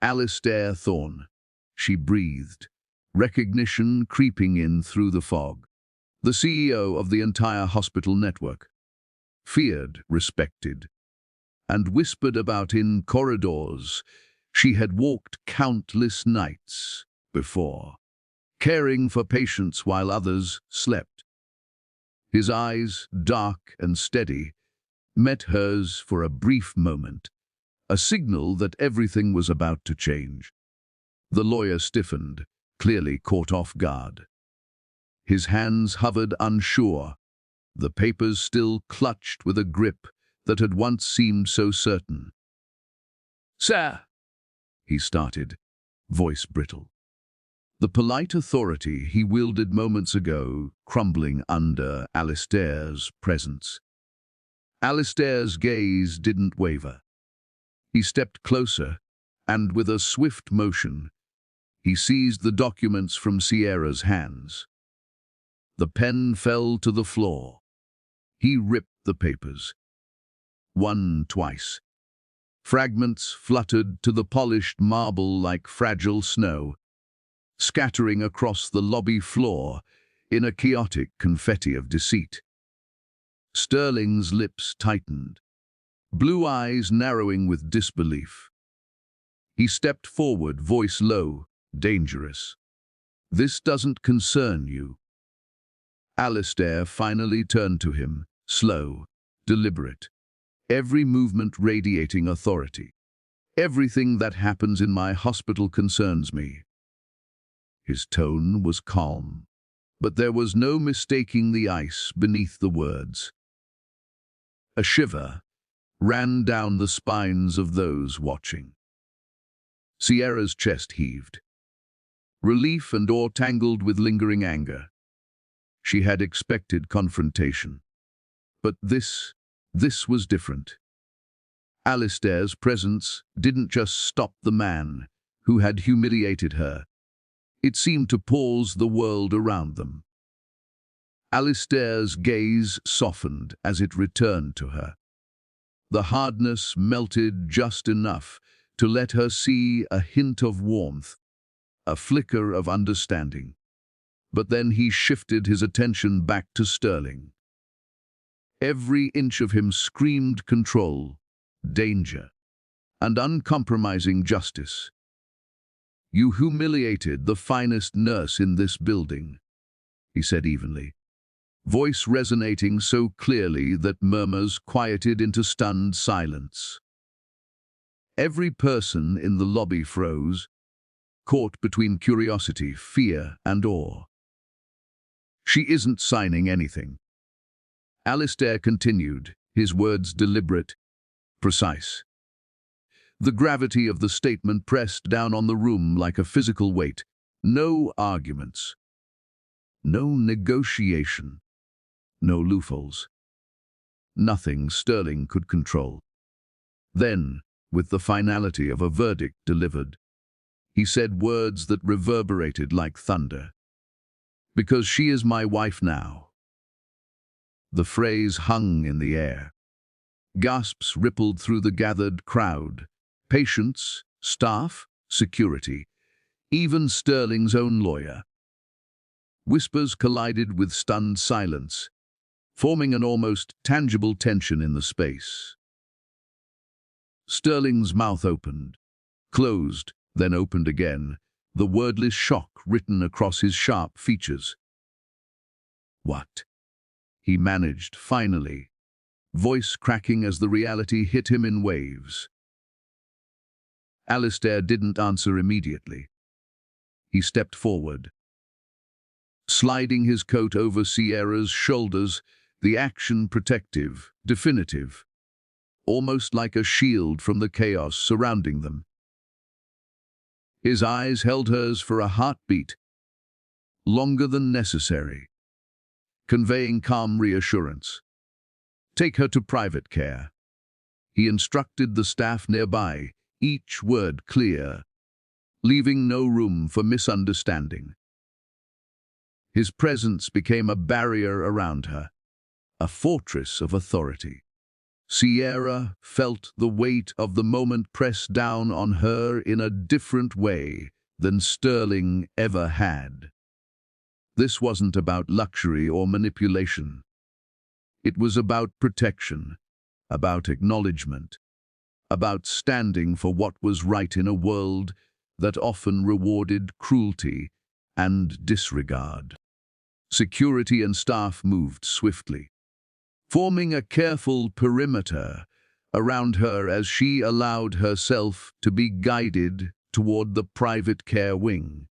Alistair Thorne, she breathed, recognition creeping in through the fog. The CEO of the entire hospital network. Feared, respected, and whispered about in corridors she had walked countless nights before, caring for patients while others slept. His eyes, dark and steady, met hers for a brief moment, a signal that everything was about to change. The lawyer stiffened, clearly caught off guard. His hands hovered unsure, the papers still clutched with a grip that had once seemed so certain. Sir, He started, voice brittle. The polite authority he wielded moments ago crumbling under Alistair's presence. Alistair's gaze didn't waver. He stepped closer, and with a swift motion, he seized the documents from Sierra's hands. The pen fell to the floor. He ripped the papers. One twice. Fragments fluttered to the polished marble like fragile snow, scattering across the lobby floor in a chaotic confetti of deceit. Sterling's lips tightened, blue eyes narrowing with disbelief. He stepped forward, voice low, dangerous. "This doesn't concern you." Alistair finally turned to him, slow, deliberate, every movement radiating authority. "Everything that happens in my hospital concerns me." His tone was calm, but there was no mistaking the ice beneath the words. A shiver ran down the spines of those watching. Sierra's chest heaved. Relief and awe tangled with lingering anger. She had expected confrontation. But this was different. Alistair's presence didn't just stop the man who had humiliated her. It seemed to pause the world around them. Alistair's gaze softened as it returned to her. The hardness melted just enough to let her see a hint of warmth, a flicker of understanding. But then he shifted his attention back to Sterling. Every inch of him screamed control, danger, and uncompromising justice. "You humiliated the finest nurse in this building," he said evenly, voice resonating so clearly that murmurs quieted into stunned silence. Every person in the lobby froze, caught between curiosity, fear, and awe. "She isn't signing anything." Alistair continued, his words deliberate, precise. The gravity of the statement pressed down on the room like a physical weight. No arguments. No negotiation. No loopholes. Nothing Sterling could control. Then, with the finality of a verdict delivered, he said words that reverberated like thunder. "Because she is my wife now." The phrase hung in the air. Gasps rippled through the gathered crowd. Patients, staff, security, even Sterling's own lawyer. Whispers collided with stunned silence, forming an almost tangible tension in the space. Sterling's mouth opened, closed, then opened again, the wordless shock written across his sharp features. "What?" he managed, finally, voice cracking as the reality hit him in waves. Alistair didn't answer immediately. He stepped forward, sliding his coat over Sierra's shoulders, the action protective, definitive, almost like a shield from the chaos surrounding them. His eyes held hers for a heartbeat, longer than necessary, conveying calm reassurance. "Take her to private care." He instructed the staff nearby, each word clear, leaving no room for misunderstanding. His presence became a barrier around her, a fortress of authority. Sierra felt the weight of the moment press down on her in a different way than Sterling ever had. This wasn't about luxury or manipulation. It was about protection, about acknowledgement, about standing for what was right in a world that often rewarded cruelty and disregard. Security and staff moved swiftly, forming a careful perimeter around her as she allowed herself to be guided toward the private care wing.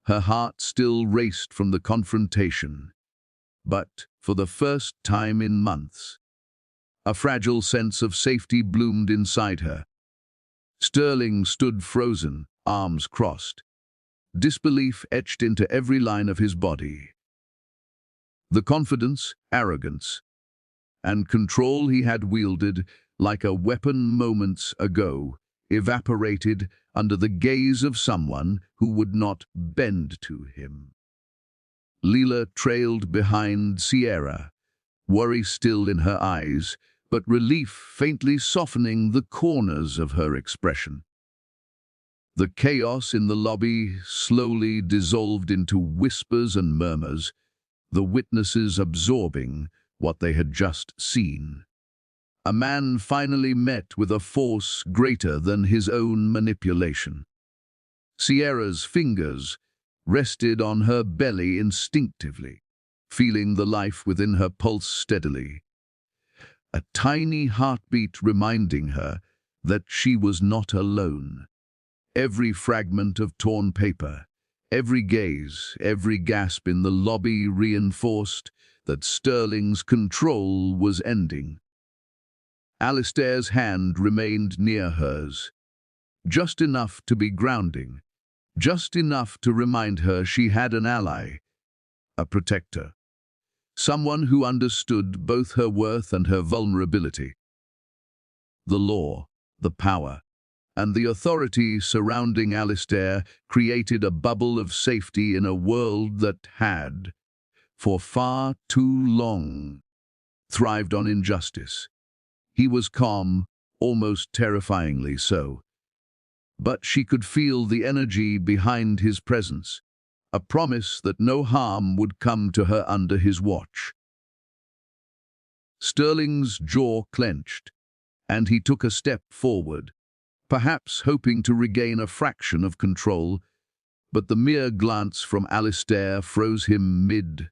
Her heart still raced from the confrontation, but for the first time in months, a fragile sense of safety bloomed inside her. Sterling stood frozen, arms crossed, disbelief etched into every line of his body. The confidence, arrogance, and control he had wielded like a weapon moments ago evaporated under the gaze of someone who would not bend to him. Leela trailed behind Sierra, worry still in her eyes, but relief faintly softening the corners of her expression. The chaos in the lobby slowly dissolved into whispers and murmurs, the witnesses absorbing what they had just seen. A man finally met with a force greater than his own manipulation. Sierra's fingers rested on her belly instinctively, feeling the life within her pulse steadily. A tiny heartbeat reminding her that she was not alone. Every fragment of torn paper, every gaze, every gasp in the lobby reinforced that Sterling's control was ending. Alistair's hand remained near hers, just enough to be grounding, just enough to remind her she had an ally, a protector, someone who understood both her worth and her vulnerability. The law, the power, and the authority surrounding Alistair created a bubble of safety in a world that had, for far too long, thrived on injustice. He was calm, almost terrifyingly so. But she could feel the energy behind his presence, a promise that no harm would come to her under his watch. Sterling's jaw clenched, and he took a step forward, perhaps hoping to regain a fraction of control, but the mere glance from Alistair froze him mid-motion.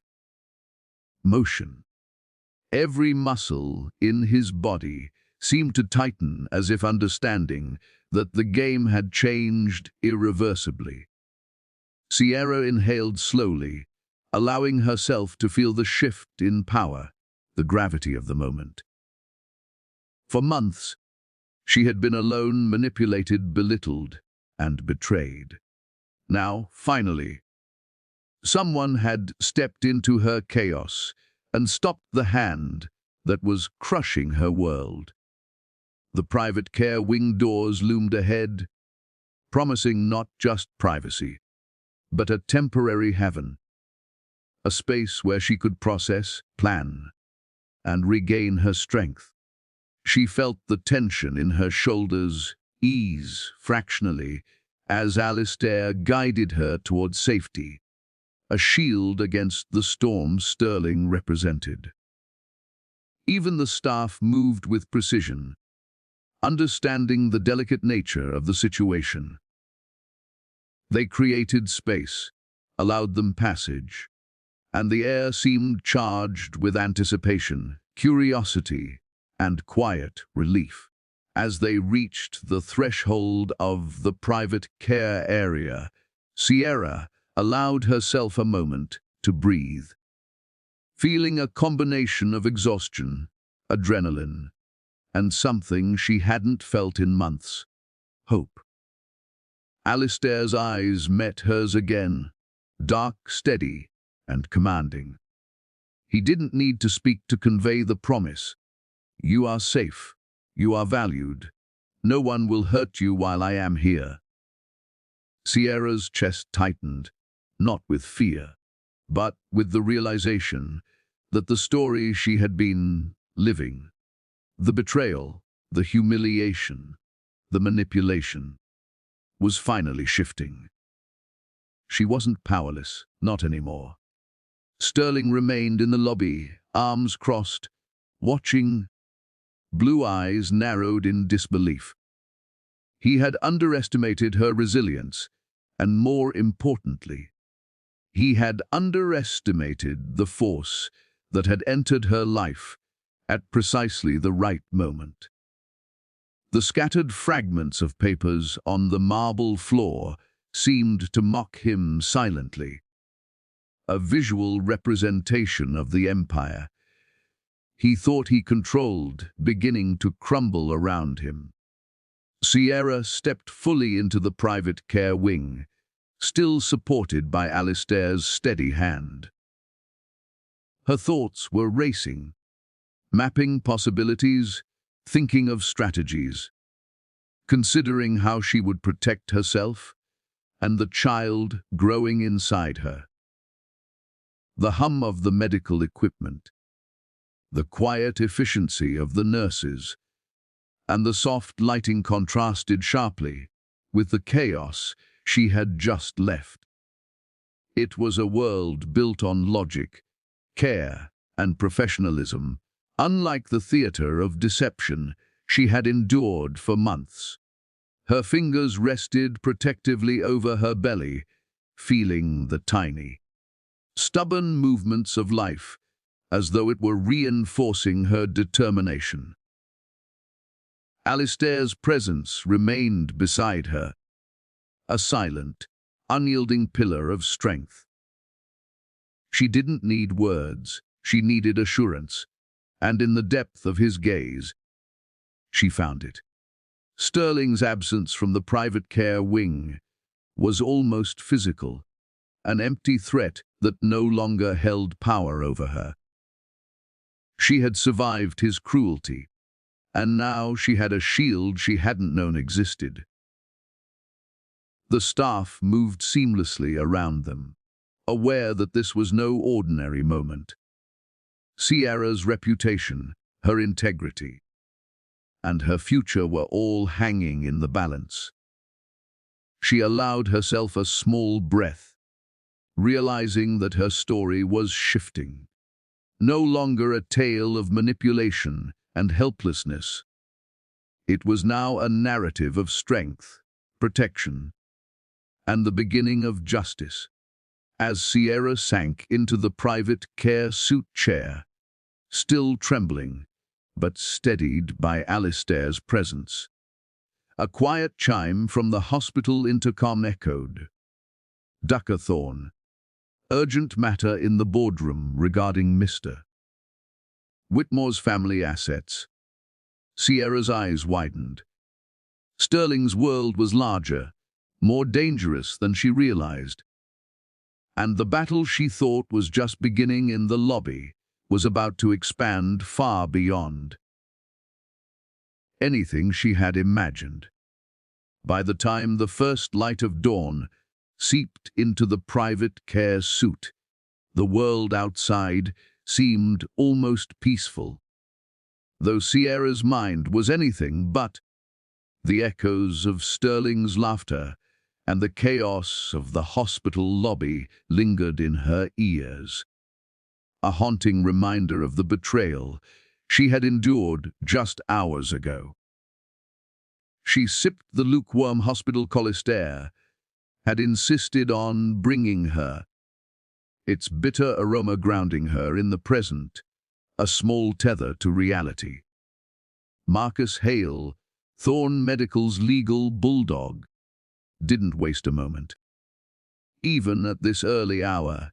Every muscle in his body seemed to tighten as if understanding that the game had changed irreversibly. Sierra inhaled slowly, allowing herself to feel the shift in power, the gravity of the moment. For months, she had been alone, manipulated, belittled, and betrayed. Now, finally, someone had stepped into her chaos and stopped the hand that was crushing her world. The private care wing doors loomed ahead, promising not just privacy, but a temporary heaven, a space where she could process, plan, and regain her strength. She felt the tension in her shoulders ease fractionally as Alistair guided her toward safety, a shield against the storm Sterling represented. Even the staff moved with precision, understanding the delicate nature of the situation. They created space, allowed them passage, and the air seemed charged with anticipation, curiosity, and quiet relief. As they reached the threshold of the private care area, Sierra allowed herself a moment to breathe, feeling a combination of exhaustion, adrenaline, and something she hadn't felt in months: hope. Alistair's eyes met hers again, dark, steady, and commanding. He didn't need to speak to convey the promise. You are safe. You are valued. No one will hurt you while I am here. Sierra's chest tightened, not with fear, but with the realization that the story she had been living, the betrayal, the humiliation, the manipulation, was finally shifting. She wasn't powerless, not anymore. Sterling remained in the lobby, arms crossed, watching, blue eyes narrowed in disbelief. He had underestimated her resilience, and more importantly, he had underestimated the force that had entered her life at precisely the right moment. The scattered fragments of papers on the marble floor seemed to mock him silently, a visual representation of the empire he thought he controlled beginning to crumble around him. Sierra stepped fully into the private care wing, still supported by Alistair's steady hand. Her thoughts were racing, mapping possibilities, thinking of strategies, considering how she would protect herself and the child growing inside her. The hum of the medical equipment, the quiet efficiency of the nurses, and the soft lighting contrasted sharply with the chaos she had just left. It was a world built on logic, care, and professionalism, unlike the theater of deception she had endured for months. Her fingers rested protectively over her belly, feeling the tiny, stubborn movements of life, as though it were reinforcing her determination. Alistair's presence remained beside her, a silent, unyielding pillar of strength. She didn't need words, she needed assurance, and in the depth of his gaze, she found it. Sterling's absence from the private care wing was almost physical, an empty threat that no longer held power over her. She had survived his cruelty, and now she had a shield she hadn't known existed. The staff moved seamlessly around them, aware that this was no ordinary moment. Sierra's reputation, her integrity, and her future were all hanging in the balance. She allowed herself a small breath, realizing that her story was shifting. No longer a tale of manipulation and helplessness. It was now a narrative of strength, protection, and the beginning of justice. As Sierra sank into the private care suit chair, still trembling, but steadied by Alistair's presence, a quiet chime from the hospital intercom echoed. Duckerthorne. Urgent matter in the boardroom regarding Mr. Whitmore's family assets. Sierra's eyes widened. Sterling's world was larger, more dangerous than she realized. And the battle she thought was just beginning in the lobby was about to expand far beyond anything she had imagined. By the time the first light of dawn seeped into the private care suit, the world outside seemed almost peaceful, though Sierra's mind was anything but. The echoes of Sterling's laughter and the chaos of the hospital lobby lingered in her ears, a haunting reminder of the betrayal she had endured just hours ago. She sipped the lukewarm hospital colistaire, had insisted on bringing her, its bitter aroma grounding her in the present, a small tether to reality. Marcus Hale, Thorne Medical's legal bulldog, didn't waste a moment. Even at this early hour,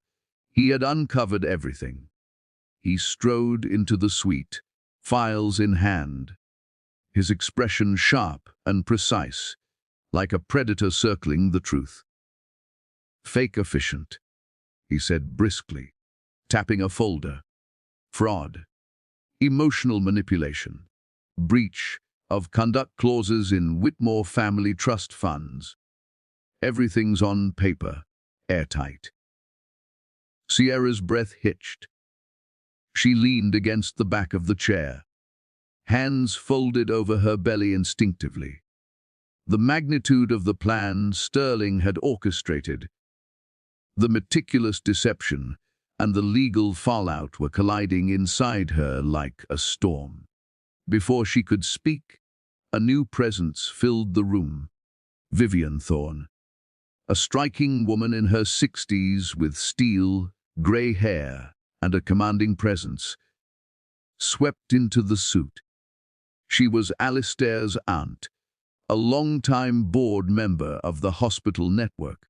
he had uncovered everything. He strode into the suite, files in hand, his expression sharp and precise, like a predator circling the truth. "Fake efficient," he said briskly, tapping a folder. "Fraud. Emotional manipulation. Breach of conduct clauses in Whitmore family trust funds. Everything's on paper, airtight." Sierra's breath hitched. She leaned against the back of the chair, hands folded over her belly instinctively. The magnitude of the plan Sterling had orchestrated, the meticulous deception, and the legal fallout were colliding inside her like a storm. Before she could speak, a new presence filled the room. Vivian Thorne, a striking woman in her 60s with steel, grey hair and a commanding presence, swept into the suit. She was Alistair's aunt, a long-time board member of the hospital network,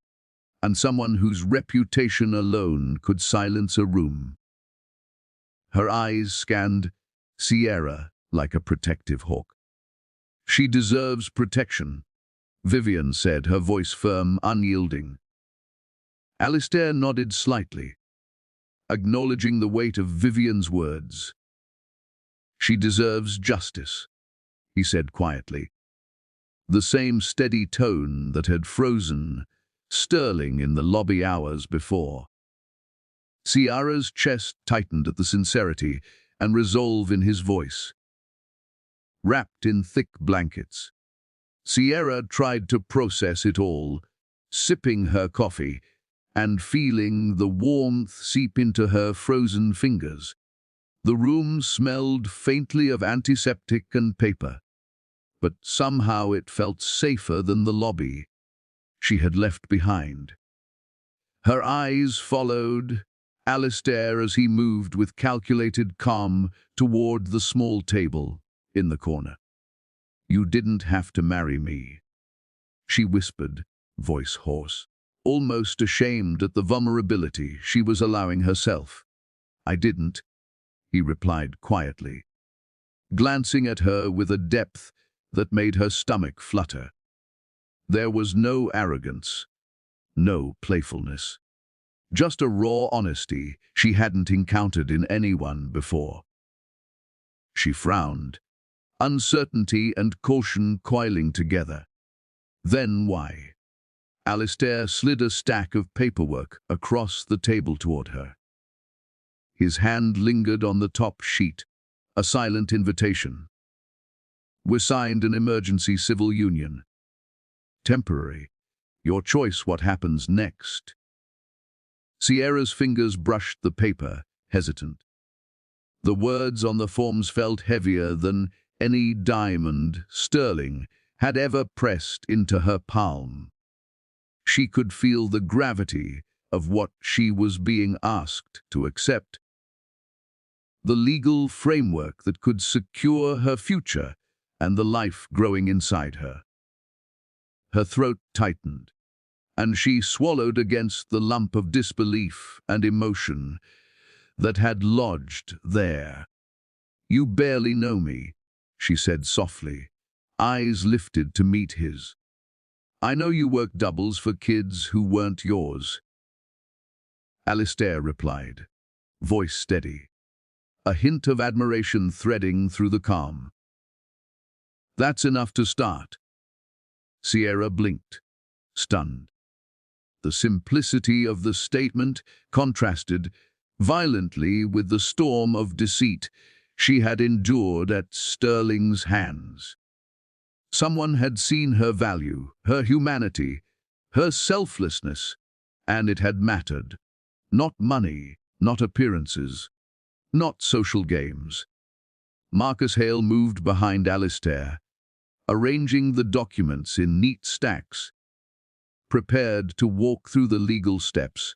and someone whose reputation alone could silence a room. Her eyes scanned Sierra like a protective hawk. "She deserves protection," Vivian said, her voice firm, unyielding. Alistair nodded slightly, acknowledging the weight of Vivian's words. "She deserves justice," he said quietly, the same steady tone that had frozen Sterling in the lobby hours before. Sierra's chest tightened at the sincerity and resolve in his voice. Wrapped in thick blankets, Sierra tried to process it all, sipping her coffee and feeling the warmth seep into her frozen fingers. The room smelled faintly of antiseptic and paper, but somehow it felt safer than the lobby she had left behind. Her eyes followed Alistair as he moved with calculated calm toward the small table in the corner. "You didn't have to marry me," she whispered, voice hoarse, almost ashamed at the vulnerability she was allowing herself. "I didn't," he replied quietly, glancing at her with a depth that made her stomach flutter. There was no arrogance, no playfulness, just a raw honesty she hadn't encountered in anyone before. She frowned, uncertainty and caution coiling together. "Then why?" Alistair slid a stack of paperwork across the table toward her. His hand lingered on the top sheet, a silent invitation. "We're signed an emergency civil union. Temporary. Your choice what happens next." Sierra's fingers brushed the paper, hesitant. The words on the forms felt heavier than any diamond Sterling had ever pressed into her palm. She could feel the gravity of what she was being asked to accept. The legal framework that could secure her future and the life growing inside her. Her throat tightened, and she swallowed against the lump of disbelief and emotion that had lodged there. "You barely know me," she said softly, eyes lifted to meet his. "I know you work doubles for kids who weren't yours." Alistair replied, voice steady, a hint of admiration threading through the calm. "That's enough to start." Sierra blinked, stunned. The simplicity of the statement contrasted violently with the storm of deceit she had endured at Sterling's hands. Someone had seen her value, her humanity, her selflessness, and it had mattered. Not money, not appearances, not social games. Marcus Hale moved behind Alistair, arranging the documents in neat stacks, prepared to walk through the legal steps.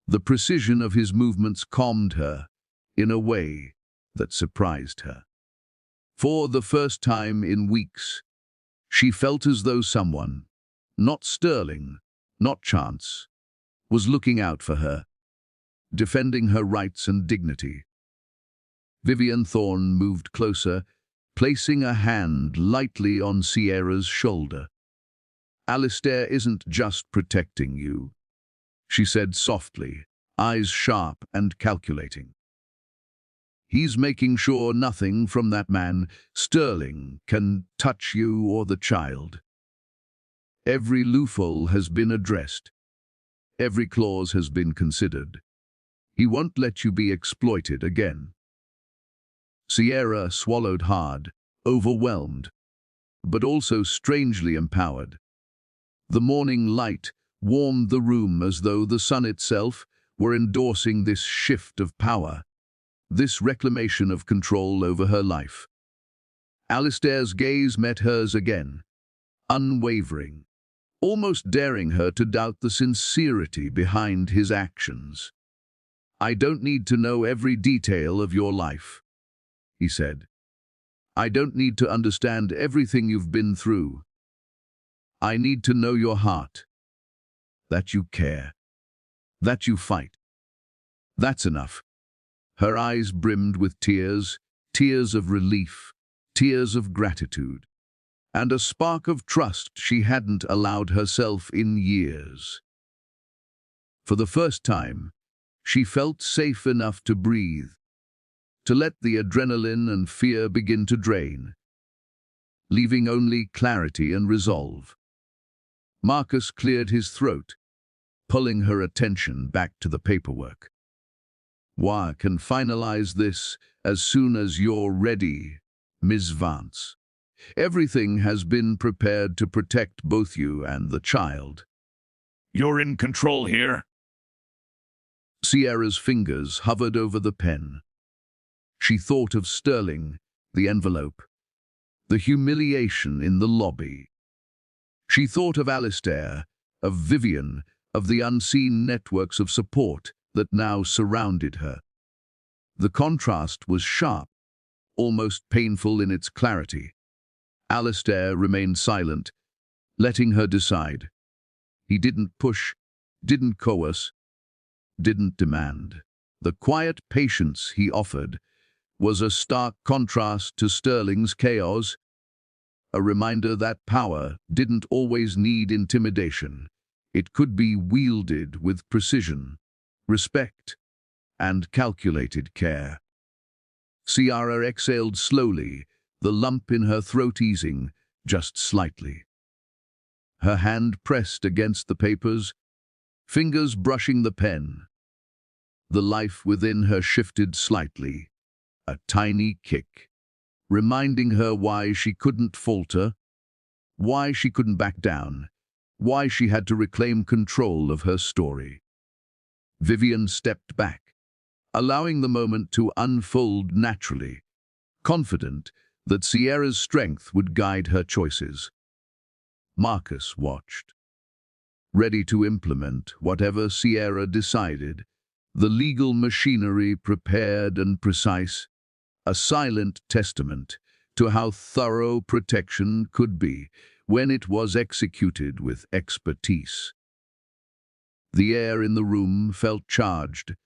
The precision of his movements calmed her in a way that surprised her. For the first time in weeks, she felt as though someone, not Sterling, not chance, was looking out for her, defending her rights and dignity. Vivian Thorne moved closer, placing a hand lightly on Sierra's shoulder. "Alistair isn't just protecting you," she said softly, eyes sharp and calculating. "He's making sure nothing from that man, Sterling, can touch you or the child. Every loophole has been addressed. Every clause has been considered. He won't let you be exploited again." Sierra swallowed hard, overwhelmed, but also strangely empowered. The morning light warmed the room as though the sun itself were endorsing this shift of power, this reclamation of control over her life. Alistair's gaze met hers again, unwavering, almost daring her to doubt the sincerity behind his actions. "I don't need to know every detail of your life," he said. I don't need to understand everything you've been through. I need to know your heart, that you care, that you fight. That's enough. Her eyes brimmed with tears, tears of relief, tears of gratitude, and a spark of trust she hadn't allowed herself in years. For the first time, she felt safe enough to breathe, to let the adrenaline and fear begin to drain, leaving only clarity and resolve. Marcus cleared his throat, pulling her attention back to the paperwork. "We can finalize this as soon as you're ready, Ms. Vance. Everything has been prepared to protect both you and the child." You're in control here. Sierra's fingers hovered over the pen. She thought of Sterling, the envelope, the humiliation in the lobby. She thought of Alistair, of Vivian, of the unseen networks of support that now surrounded her. The contrast was sharp, almost painful in its clarity. Alistair remained silent, letting her decide. He didn't push, didn't coerce, didn't demand. The quiet patience he offered was a stark contrast to Sterling's chaos, a reminder that power didn't always need intimidation. It could be wielded with precision, respect, and calculated care. Sierra exhaled slowly, the lump in her throat easing just slightly. Her hand pressed against the papers, fingers brushing the pen. The life within her shifted slightly, a tiny kick, reminding her why she couldn't falter, why she couldn't back down, why she had to reclaim control of her story. Vivian stepped back, allowing the moment to unfold naturally, confident that Sierra's strength would guide her choices. Marcus watched, ready to implement whatever Sierra decided, the legal machinery prepared and precise, a silent testament to how thorough protection could be when it was executed with expertise. The air in the room felt charged,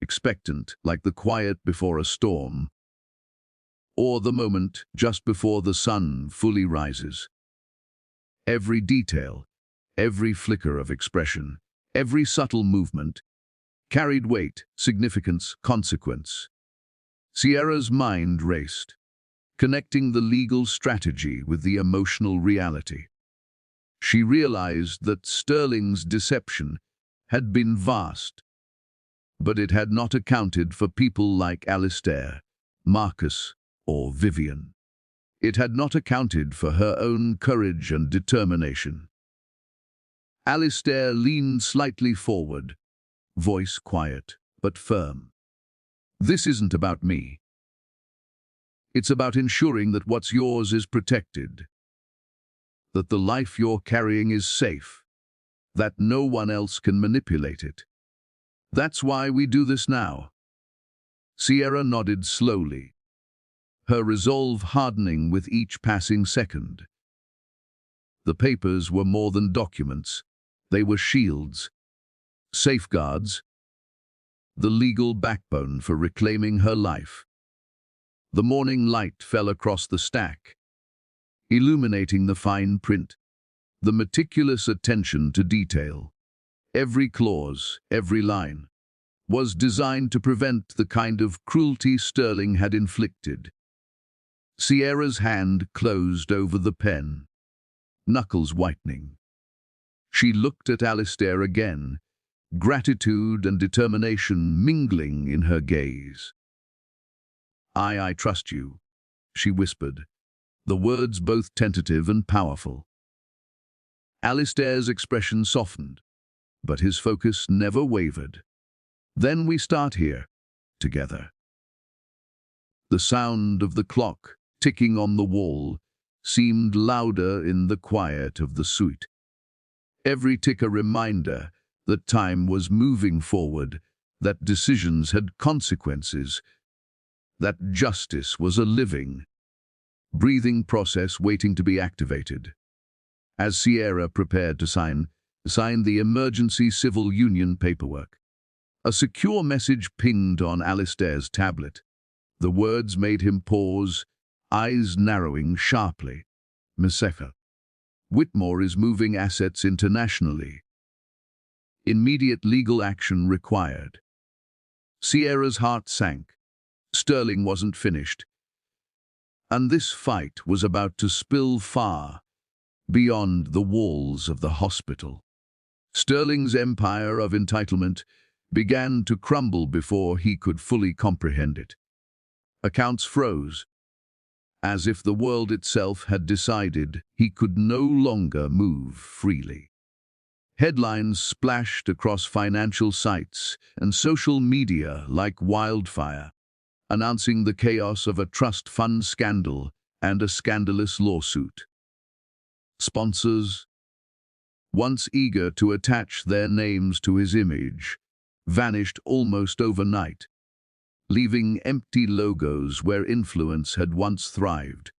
expectant like the quiet before a storm, or the moment just before the sun fully rises. Every detail, every flicker of expression, every subtle movement carried weight, significance, consequence. Sierra's mind raced, connecting the legal strategy with the emotional reality. She realized that Sterling's deception had been vast, but it had not accounted for people like Alistair, Marcus, or Vivian. It had not accounted for her own courage and determination. Alistair leaned slightly forward, voice quiet but firm. "This isn't about me. It's about ensuring that what's yours is protected, that the life you're carrying is safe, that no one else can manipulate it. That's why we do this now." Sierra nodded slowly, her resolve hardening with each passing second. The papers were more than documents. They were shields, safeguards, the legal backbone for reclaiming her life. The morning light fell across the stack, illuminating the fine print, the meticulous attention to detail. Every clause, every line, was designed to prevent the kind of cruelty Sterling had inflicted. Sierra's hand closed over the pen, knuckles whitening. She looked at Alistair again, gratitude and determination mingling in her gaze. I trust you," she whispered, the words both tentative and powerful. Alistair's expression softened, but his focus never wavered. "Then we start here, together." The sound of the clock ticking on the wall seemed louder in the quiet of the suite. Every tick a reminder that time was moving forward, that decisions had consequences, that justice was a living, breathing process waiting to be activated. As Sierra prepared to sign the emergency civil union paperwork, a secure message pinged on Alistair's tablet. The words made him pause, eyes narrowing sharply. Meseka. Whitmore is moving assets internationally. Immediate legal action required. Sierra's heart sank. Sterling wasn't finished. And this fight was about to spill far beyond the walls of the hospital. Sterling's empire of entitlement began to crumble before he could fully comprehend it. Accounts froze, as if the world itself had decided he could no longer move freely. Headlines splashed across financial sites and social media like wildfire, announcing the chaos of a trust fund scandal and a scandalous lawsuit. Sponsors, once eager to attach their names to his image, vanished almost overnight, leaving empty logos where influence had once thrived.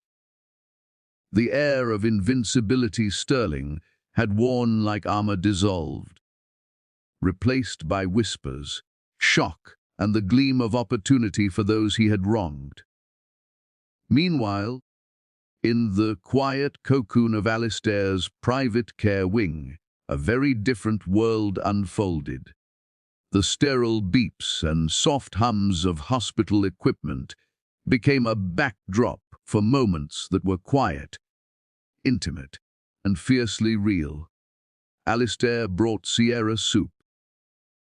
The air of invincibility Sterling had worn like armor dissolved, replaced by whispers, shock, and the gleam of opportunity for those he had wronged. Meanwhile, in the quiet cocoon of Alistair's private care wing, a very different world unfolded. The sterile beeps and soft hums of hospital equipment became a backdrop for moments that were quiet, intimate, and fiercely real. Alistair brought Sierra soup,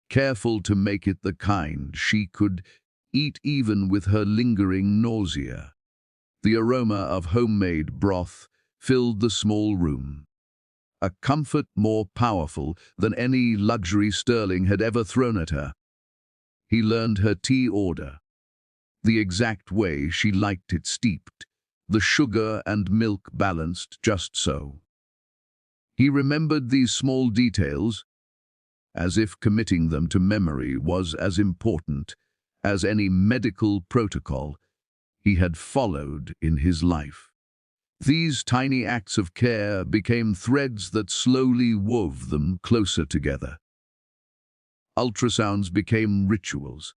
careful to make it the kind she could eat even with her lingering nausea. The aroma of homemade broth filled the small room, a comfort more powerful than any luxury Sterling had ever thrown at her. He learned her tea order, the exact way she liked it steeped, the sugar and milk balanced just so. He remembered these small details, as if committing them to memory was as important as any medical protocol he had followed in his life. These tiny acts of care became threads that slowly wove them closer together. Ultrasounds became rituals.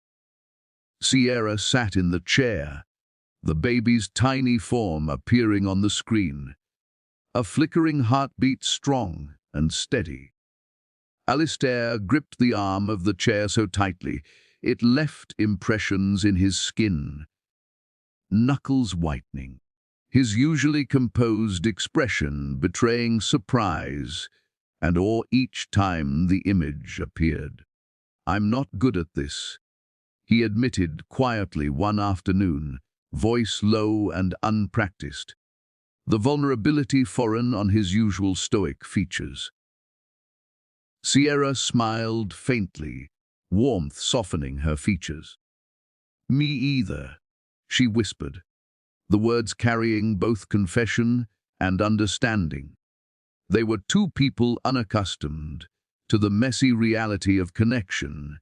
Sierra sat in the chair, the baby's tiny form appearing on the screen, a flickering heartbeat strong and steady. Alistair gripped the arm of the chair so tightly it left impressions in his skin, knuckles whitening, his usually composed expression betraying surprise and awe each time the image appeared. "I'm not good at this," he admitted quietly one afternoon, voice low and unpracticed, the vulnerability foreign on his usual stoic features. Sierra smiled faintly, warmth softening her features. "Me either," she whispered, the words carrying both confession and understanding. They were two people unaccustomed to the messy reality of connection,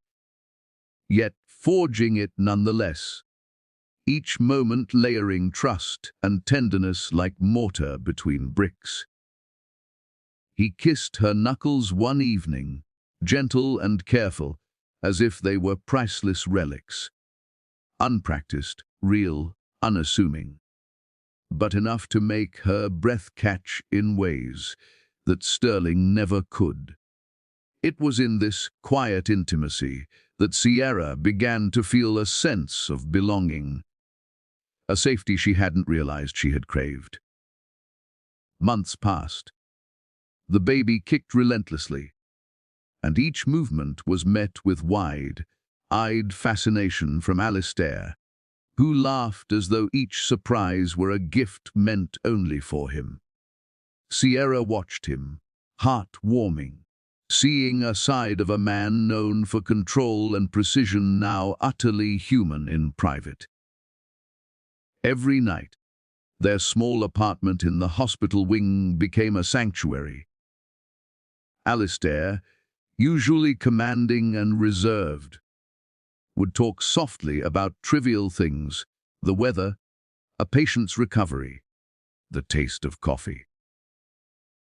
yet forging it nonetheless, each moment layering trust and tenderness like mortar between bricks. He kissed her knuckles one evening, gentle and careful, as if they were priceless relics. Unpracticed, real, unassuming, but enough to make her breath catch in ways that Sterling never could. It was in this quiet intimacy that Sierra began to feel a sense of belonging, a safety she hadn't realized she had craved. Months passed. The baby kicked relentlessly, and each movement was met with wide-eyed fascination from Alistair, who laughed as though each surprise were a gift meant only for him. Sierra watched him, heart warming, seeing a side of a man known for control and precision now utterly human in private. Every night, their small apartment in the hospital wing became a sanctuary. Alistair, usually commanding and reserved, would talk softly about trivial things, the weather, a patient's recovery, the taste of coffee.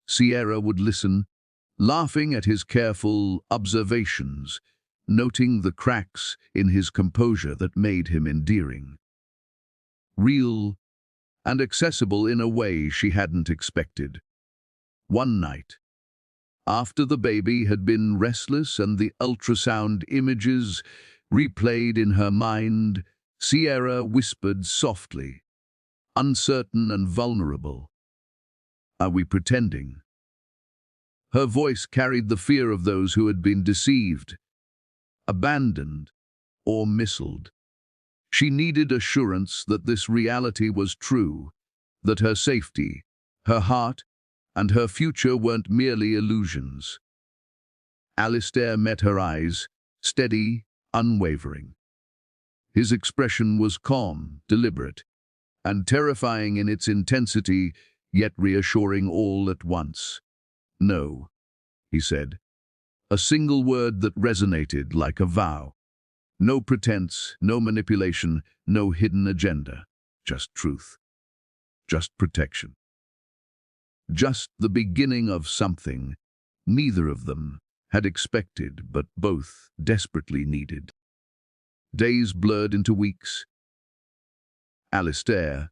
Sierra would listen, laughing at his careful observations, noting the cracks in his composure that made him endearing. Real and accessible in a way she hadn't expected. One night, after the baby had been restless and the ultrasound images replayed in her mind, Sierra whispered softly, uncertain and vulnerable, "Are we pretending?" Her voice carried the fear of those who had been deceived, abandoned, or misled. She needed assurance that this reality was true, that her safety, her heart, and her future weren't merely illusions. Alistair met her eyes, steady, unwavering. His expression was calm, deliberate, and terrifying in its intensity, yet reassuring all at once. "No," he said, a single word that resonated like a vow. No pretense, no manipulation, no hidden agenda. Just truth. Just protection. Just the beginning of something neither of them had expected, but both desperately needed. Days blurred into weeks. Alistair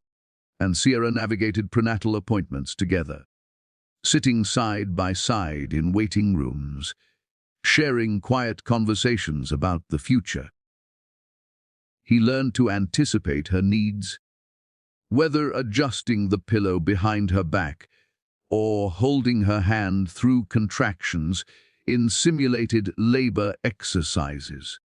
and Sierra navigated prenatal appointments together, sitting side by side in waiting rooms, sharing quiet conversations about the future. He learned to anticipate her needs, whether adjusting the pillow behind her back or holding her hand through contractions in simulated labor exercises.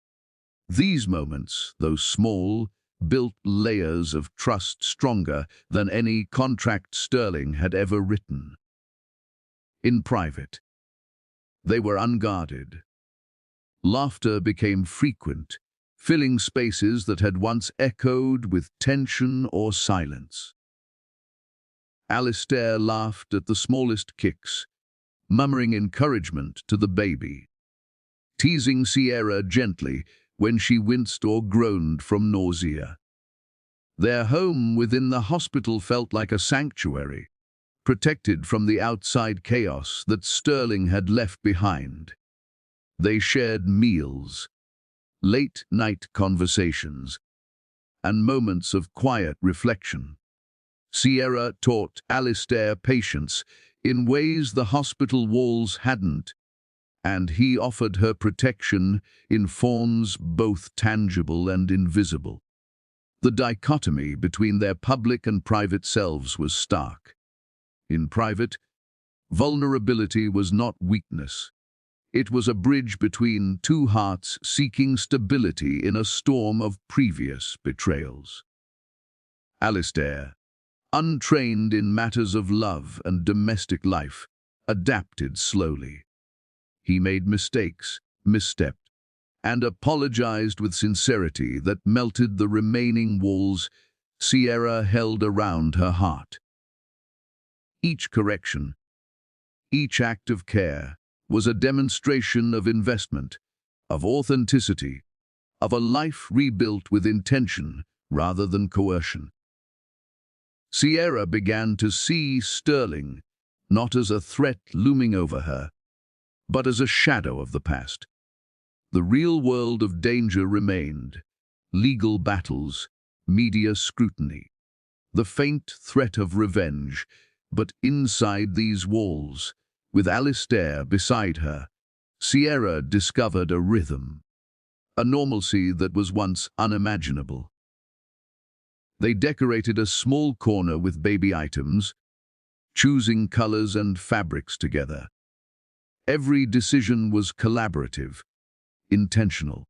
These moments, though small, built layers of trust stronger than any contract Sterling had ever written. In private, they were unguarded. Laughter became frequent, filling spaces that had once echoed with tension or silence. Alistair laughed at the smallest kicks, murmuring encouragement to the baby, teasing Sierra gently when she winced or groaned from nausea. Their home within the hospital felt like a sanctuary, protected from the outside chaos that Sterling had left behind. They shared meals, late-night conversations, and moments of quiet reflection. Sierra taught Alistair patience in ways the hospital walls hadn't, and he offered her protection in forms both tangible and invisible. The dichotomy between their public and private selves was stark. In private, vulnerability was not weakness. It was a bridge between two hearts seeking stability in a storm of previous betrayals. Alistair, untrained in matters of love and domestic life, adapted slowly. He made mistakes, misstepped, and apologized with sincerity that melted the remaining walls Sierra held around her heart. Each correction, each act of care, was a demonstration of investment, of authenticity, of a life rebuilt with intention rather than coercion. Sierra began to see Sterling not as a threat looming over her, but as a shadow of the past. The real world of danger remained: legal battles, media scrutiny, the faint threat of revenge. But inside these walls, with Alistair beside her, Sierra discovered a rhythm, a normalcy that was once unimaginable. They decorated a small corner with baby items, choosing colors and fabrics together. Every decision was collaborative, intentional.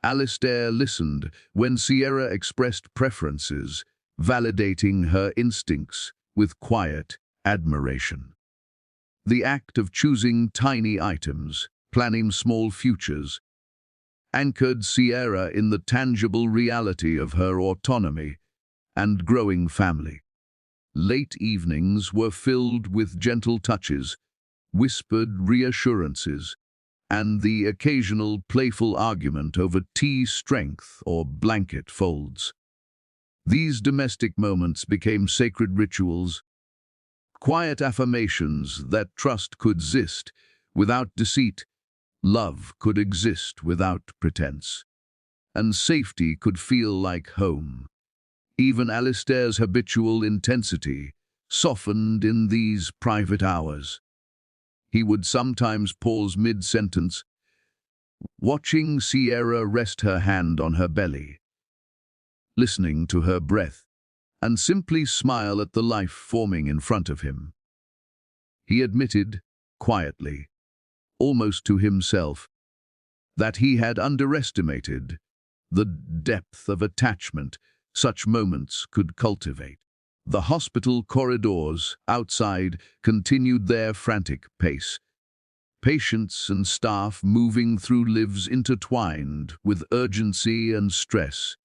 Alistair listened when Sierra expressed preferences, validating her instincts with quiet admiration. The act of choosing tiny items, planning small futures, anchored Sierra in the tangible reality of her autonomy and growing family. Late evenings were filled with gentle touches, whispered reassurances, and the occasional playful argument over tea strength or blanket folds. These domestic moments became sacred rituals, quiet affirmations that trust could exist without deceit, love could exist without pretense, and safety could feel like home. Even Alistair's habitual intensity softened in these private hours. He would sometimes pause mid-sentence, watching Sierra rest her hand on her belly, listening to her breath, and simply smile at the life forming in front of him. He admitted, quietly, almost to himself, that he had underestimated the depth of attachment such moments could cultivate. The hospital corridors outside continued their frantic pace, patients and staff moving through lives intertwined with urgency and stress.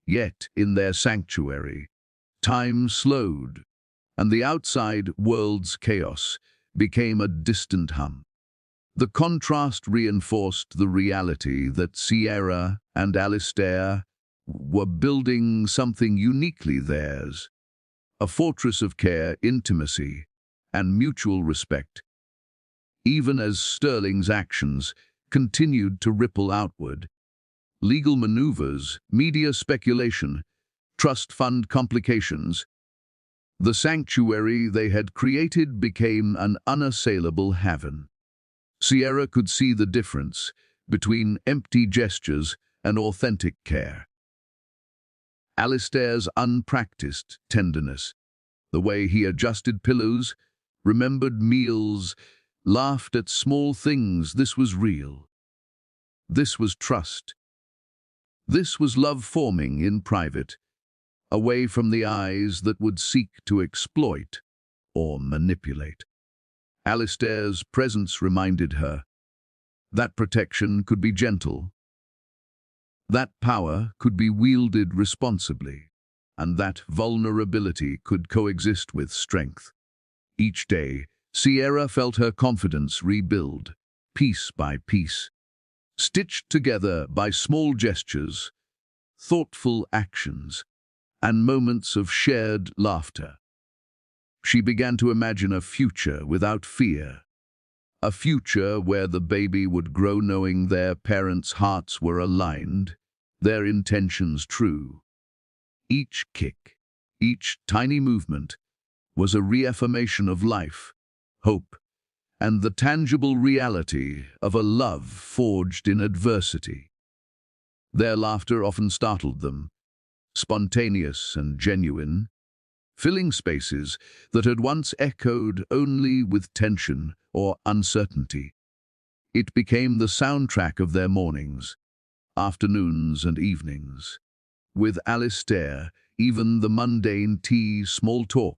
Yet, in their sanctuary, time slowed, and the outside world's chaos became a distant hum. The contrast reinforced the reality that Sierra and Alistair were building something uniquely theirs, a fortress of care, intimacy, and mutual respect. Even as Sterling's actions continued to ripple outward, legal maneuvers, media speculation, trust fund complications, the sanctuary they had created became an unassailable haven. Sierra could see the difference between empty gestures and authentic care. Alistair's unpracticed tenderness, the way he adjusted pillows, remembered meals, laughed at small things, this was real. This was trust. This was love forming in private, away from the eyes that would seek to exploit or manipulate. Alistair's presence reminded her that protection could be gentle, that power could be wielded responsibly, and that vulnerability could coexist with strength. Each day, Sierra felt her confidence rebuild, piece by piece, stitched together by small gestures, thoughtful actions, and moments of shared laughter. She began to imagine a future without fear, a future where the baby would grow knowing their parents' hearts were aligned, their intentions true. Each kick, each tiny movement, was a reaffirmation of life, hope, and the tangible reality of a love forged in adversity. Their laughter often startled them, spontaneous and genuine, filling spaces that had once echoed only with tension or uncertainty. It became the soundtrack of their mornings, afternoons and evenings. With Alistair, even the mundane tea, small talk,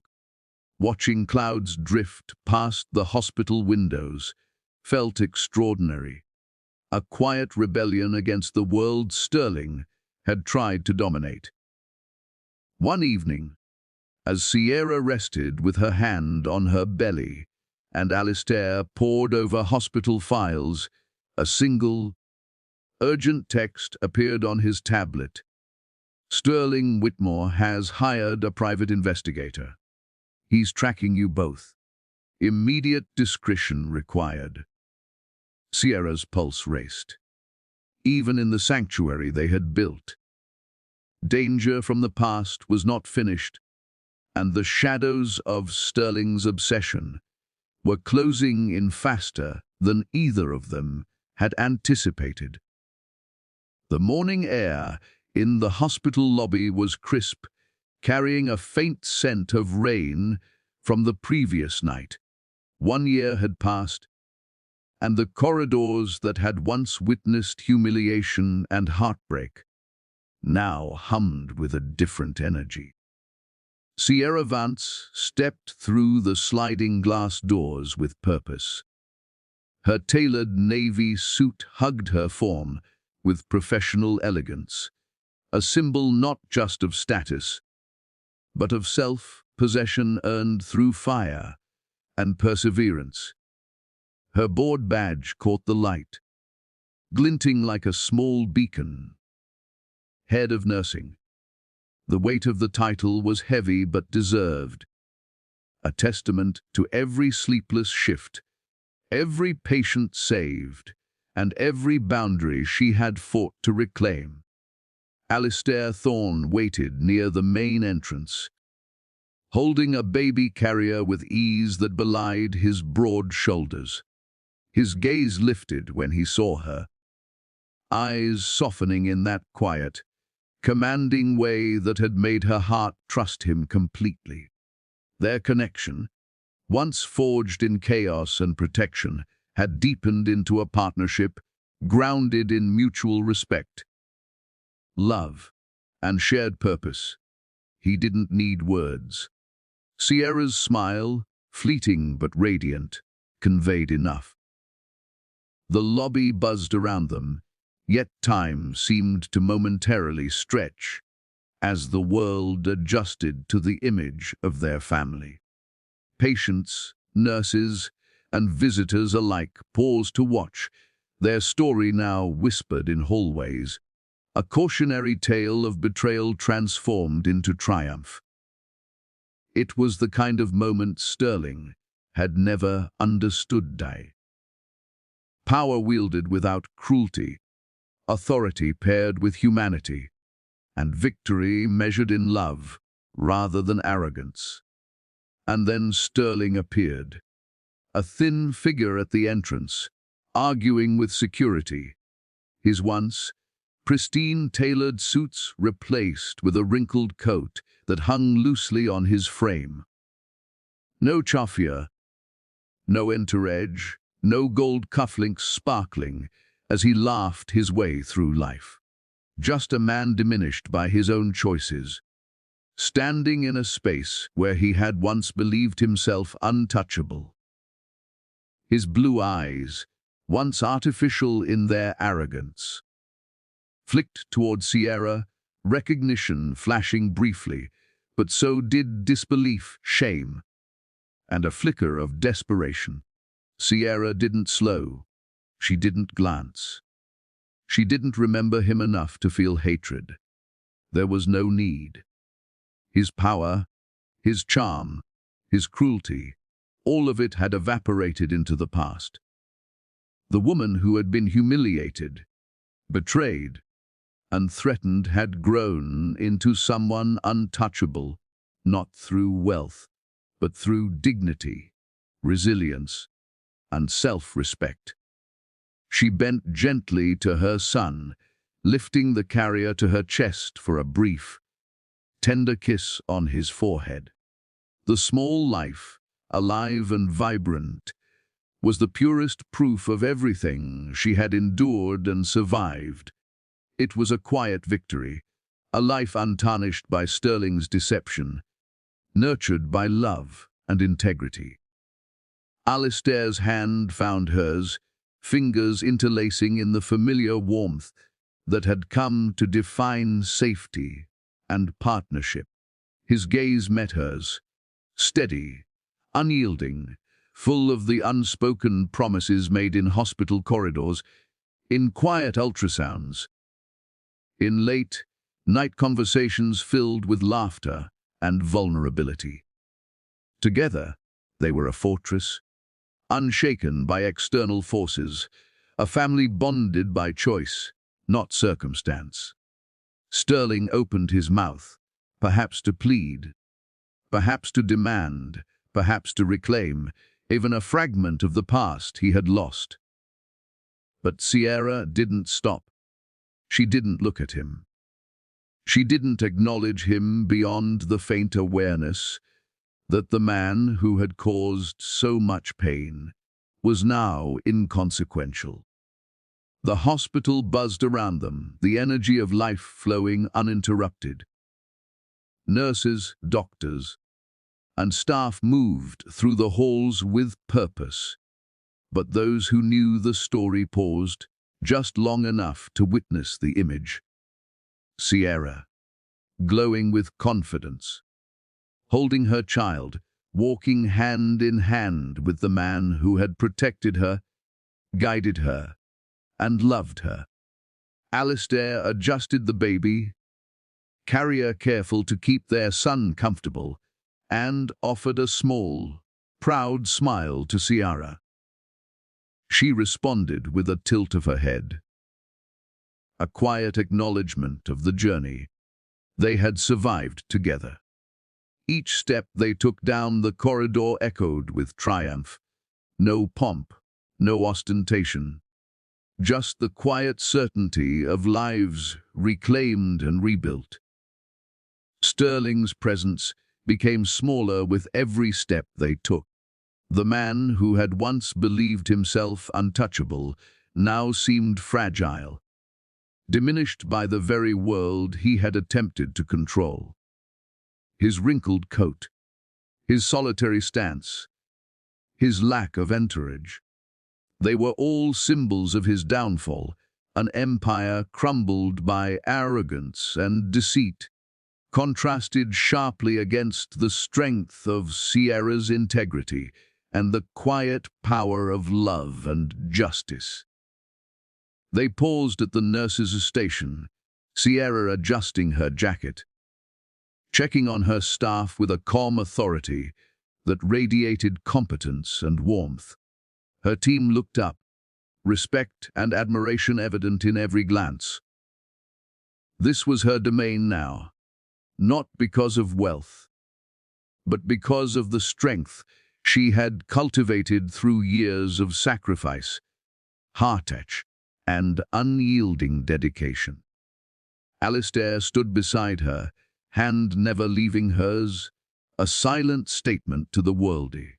watching clouds drift past the hospital windows, felt extraordinary. A quiet rebellion against the world Sterling had tried to dominate. One evening, as Sierra rested with her hand on her belly and Alistair pored over hospital files, a single, urgent text appeared on his tablet. Sterling Whitmore has hired a private investigator. He's tracking you both. Immediate discretion required. Sierra's pulse raced. Even in the sanctuary they had built, danger from the past was not finished, and the shadows of Sterling's obsession were closing in faster than either of them had anticipated. The morning air in the hospital lobby was crisp, carrying a faint scent of rain from the previous night. 1 year had passed, and the corridors that had once witnessed humiliation and heartbreak now hummed with a different energy. Sierra Vance stepped through the sliding glass doors with purpose. Her tailored navy suit hugged her form with professional elegance, a symbol not just of status, but of self-possession earned through fire and perseverance. Her board badge caught the light, glinting like a small beacon. Head of Nursing. The weight of the title was heavy but deserved. a testament to every sleepless shift, every patient saved, and every boundary she had fought to reclaim. Alistair Thorne waited near the main entrance, holding a baby carrier with ease that belied his broad shoulders. His gaze lifted when he saw her, eyes softening in that quiet, commanding way that had made her heart trust him completely. Their connection, once forged in chaos and protection, had deepened into a partnership grounded in mutual respect, love, and shared purpose. He didn't need words. Sierra's smile, fleeting but radiant, conveyed enough. The lobby buzzed around them, yet time seemed to momentarily stretch as the world adjusted to the image of their family. Patients, nurses, and visitors alike paused to watch, their story now whispered in hallways, a cautionary tale of betrayal transformed into triumph. It was the kind of moment Sterling had never understood. Power wielded without cruelty, authority paired with humanity, and victory measured in love rather than arrogance. And then Sterling appeared, a thin figure at the entrance, arguing with security, his once pristine tailored suits replaced with a wrinkled coat that hung loosely on his frame. No chafia, no entourage, no gold cufflinks sparkling as he laughed his way through life. Just a man diminished by his own choices, standing in a space where he had once believed himself untouchable. His blue eyes, once artificial in their arrogance, flicked toward Sierra, recognition flashing briefly, but so did disbelief, shame, and a flicker of desperation. Sierra didn't slow. She didn't glance. She didn't remember him enough to feel hatred. There was no need. His power, his charm, his cruelty, all of it had evaporated into the past. The woman who had been humiliated, betrayed, and threatened had grown into someone untouchable, not through wealth, but through dignity, resilience, and self-respect. She bent gently to her son, lifting the carrier to her chest for a brief, tender kiss on his forehead. The small life, alive and vibrant, was the purest proof of everything she had endured and survived. It was a quiet victory, a life untarnished by Sterling's deception, nurtured by love and integrity. Alistair's hand found hers, fingers interlacing in the familiar warmth that had come to define safety and partnership. His gaze met hers, steady, unyielding, full of the unspoken promises made in hospital corridors, in quiet ultrasounds, in late night conversations filled with laughter and vulnerability. Together, they were a fortress, unshaken by external forces, a family bonded by choice, not circumstance. Sterling opened his mouth, perhaps to plead, perhaps to demand, perhaps to reclaim, even a fragment of the past he had lost. But Sierra didn't stop. She didn't look at him. She didn't acknowledge him beyond the faint awareness that the man who had caused so much pain was now inconsequential. The hospital buzzed around them, the energy of life flowing uninterrupted. Nurses, doctors, and staff moved through the halls with purpose, but those who knew the story paused just long enough to witness the image. Sierra, glowing with confidence, holding her child, walking hand in hand with the man who had protected her, guided her, and loved her. Alistair adjusted the baby, carrier careful to keep their son comfortable, and offered a small, proud smile to Ciara. She responded with a tilt of her head, a quiet acknowledgement of the journey. They had survived together. Each step they took down the corridor echoed with triumph. No pomp, no ostentation, just the quiet certainty of lives reclaimed and rebuilt. Sterling's presence became smaller with every step they took. The man who had once believed himself untouchable now seemed fragile, diminished by the very world he had attempted to control. His wrinkled coat, his solitary stance, his lack of entourage, they were all symbols of his downfall, an empire crumbled by arrogance and deceit, contrasted sharply against the strength of Ciara's integrity and the quiet power of love and justice. They paused at the nurse's station, Ciara adjusting her jacket, checking on her staff with a calm authority that radiated competence and warmth. Her team looked up, respect and admiration evident in every glance. This was her domain now, not because of wealth, but because of the strength she had cultivated through years of sacrifice, heartache, and unyielding dedication. Alistair stood beside her, hand never leaving hers, a silent statement to the worldie.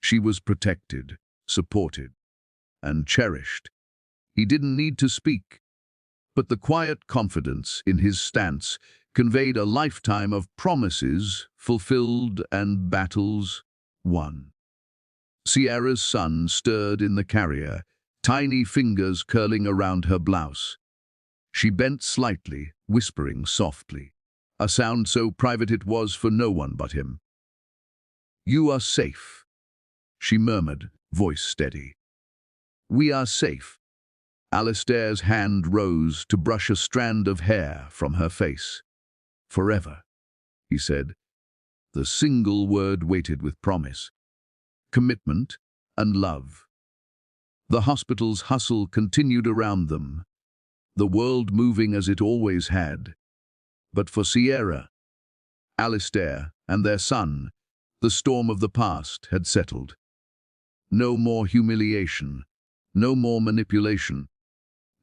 She was protected, supported, and cherished. He didn't need to speak, but the quiet confidence in his stance conveyed a lifetime of promises fulfilled and battles won. Ciara's son stirred in the carrier, tiny fingers curling around her blouse. She bent slightly, whispering softly, a sound so private it was for no one but him. "You are safe," she murmured, voice steady. "We are safe." Alistair's hand rose to brush a strand of hair from her face. "Forever," he said. The single word weighted with promise, commitment, and love. The hospital's hustle continued around them, the world moving as it always had. But for Ciara, Alistair, and their son, the storm of the past had settled. No more humiliation, no more manipulation,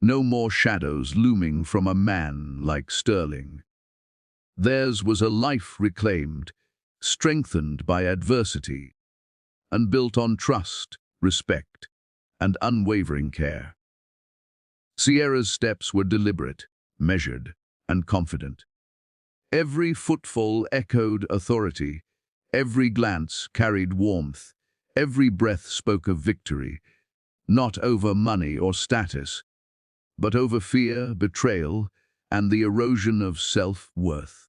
no more shadows looming from a man like Sterling. Theirs was a life reclaimed, strengthened by adversity, and built on trust, respect, and unwavering care. Ciara's steps were deliberate, measured, and confident. Every footfall echoed authority, every glance carried warmth, every breath spoke of victory, not over money or status, but over fear, betrayal, and the erosion of self-worth.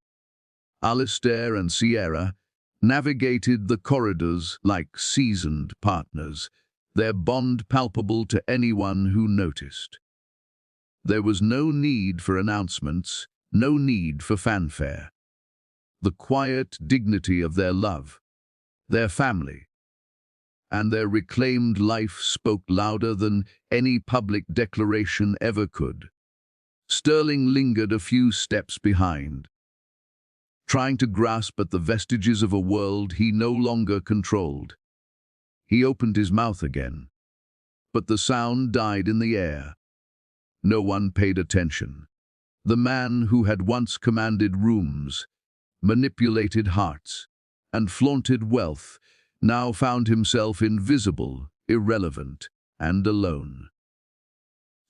Alistair and Ciara navigated the corridors like seasoned partners, their bond palpable to anyone who noticed. There was no need for announcements, no need for fanfare. The quiet dignity of their love, their family, and their reclaimed life spoke louder than any public declaration ever could. Sterling lingered a few steps behind, trying to grasp at the vestiges of a world he no longer controlled. He opened his mouth again, but the sound died in the air. No one paid attention. The man who had once commanded rooms, manipulated hearts, and flaunted wealth now found himself invisible, irrelevant, and alone.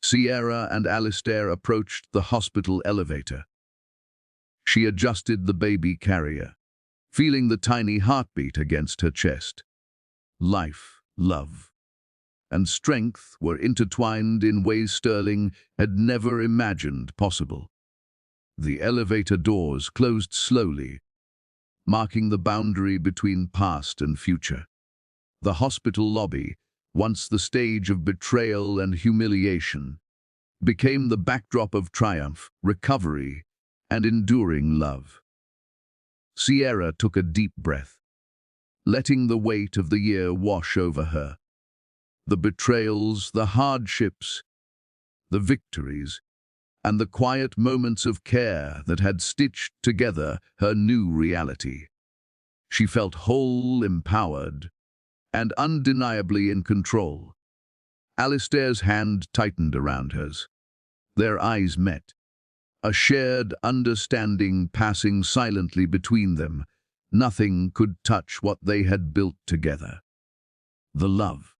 Ciara and Alistair approached the hospital elevator. She adjusted the baby carrier, feeling the tiny heartbeat against her chest. Life, love, and strength were intertwined in ways Sterling had never imagined possible. The elevator doors closed slowly, marking the boundary between past and future. The hospital lobby, once the stage of betrayal and humiliation, became the backdrop of triumph, recovery, and enduring love. Sierra took a deep breath, letting the weight of the year wash over her. The betrayals, the hardships, the victories, and the quiet moments of care that had stitched together her new reality. She felt whole, empowered, and undeniably in control. Alistair's hand tightened around hers. Their eyes met, a shared understanding passing silently between them. Nothing could touch what they had built together. The love,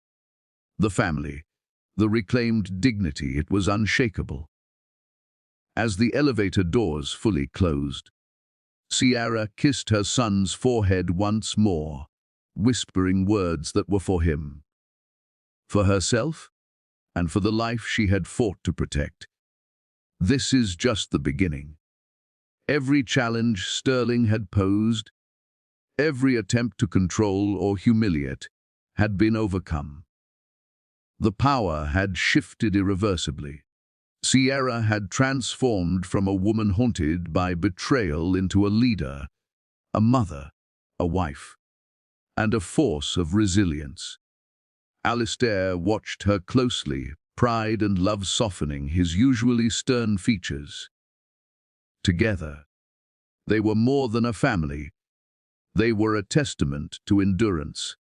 the family, the reclaimed dignity, it was unshakable. As the elevator doors fully closed, Sierra kissed her son's forehead once more, whispering words that were for him, for herself, and for the life she had fought to protect. This is just the beginning. Every challenge Sterling had posed, every attempt to control or humiliate, had been overcome. The power had shifted irreversibly. Sierra had transformed from a woman haunted by betrayal into a leader, a mother, a wife, and a force of resilience. Alistair watched her closely, pride and love softening his usually stern features. Together, they were more than a family. They were a testament to endurance,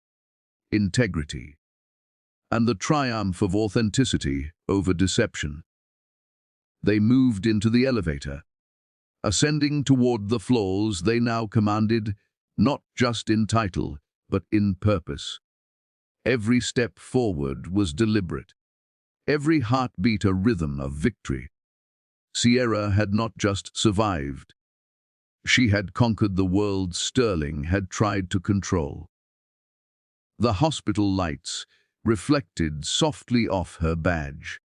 integrity, and the triumph of authenticity over deception. They moved into the elevator, ascending toward the floors they now commanded, not just in title, but in purpose. Every step forward was deliberate, every heartbeat a rhythm of victory. Sierra had not just survived. She had conquered the world Sterling had tried to control. The hospital lights reflected softly off her badge,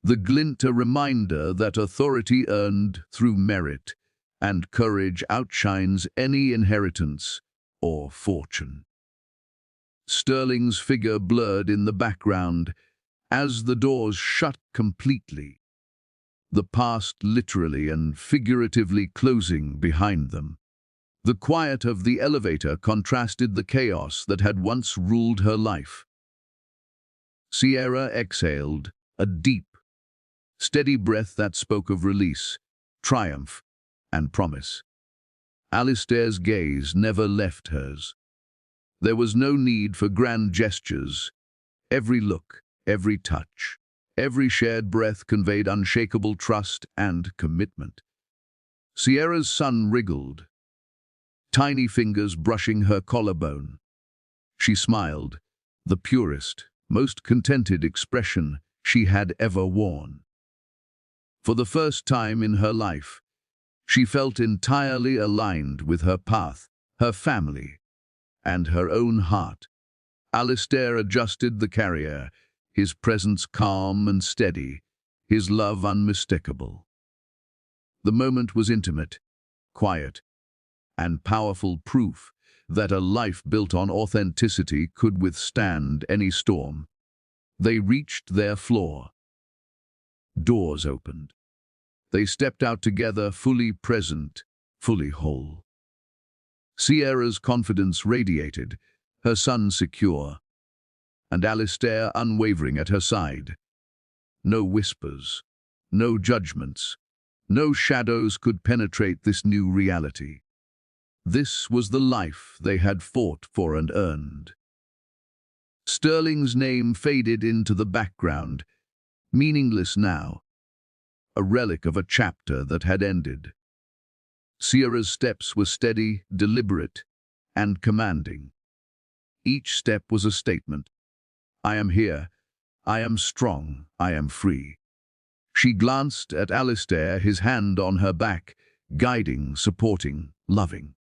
the glint a reminder that authority earned through merit and courage outshines any inheritance or fortune. Sterling's figure blurred in the background as the doors shut completely, the past literally and figuratively closing behind them. The quiet of the elevator contrasted the chaos that had once ruled her life. Sierra exhaled, a deep, steady breath that spoke of release, triumph, and promise. Alistair's gaze never left hers. There was no need for grand gestures. Every look, every touch, every shared breath conveyed unshakable trust and commitment. Sierra's son wriggled, tiny fingers brushing her collarbone. She smiled, the purest, most contented expression she had ever worn. For the first time in her life, she felt entirely aligned with her path, her family, and her own heart. Alistair adjusted the carrier, his presence calm and steady, his love unmistakable. The moment was intimate, quiet, and powerful proof that a life built on authenticity could withstand any storm. They reached their floor. Doors opened. They stepped out together, fully present, fully whole. Sierra's confidence radiated, her son secure, and Alistair unwavering at her side. No whispers, no judgments, no shadows could penetrate this new reality. This was the life they had fought for and earned. Sterling's name faded into the background, meaningless now, a relic of a chapter that had ended. Sierra's steps were steady, deliberate, and commanding. Each step was a statement. I am here. I am strong. I am free. She glanced at Alistair, his hand on her back, guiding, supporting, loving.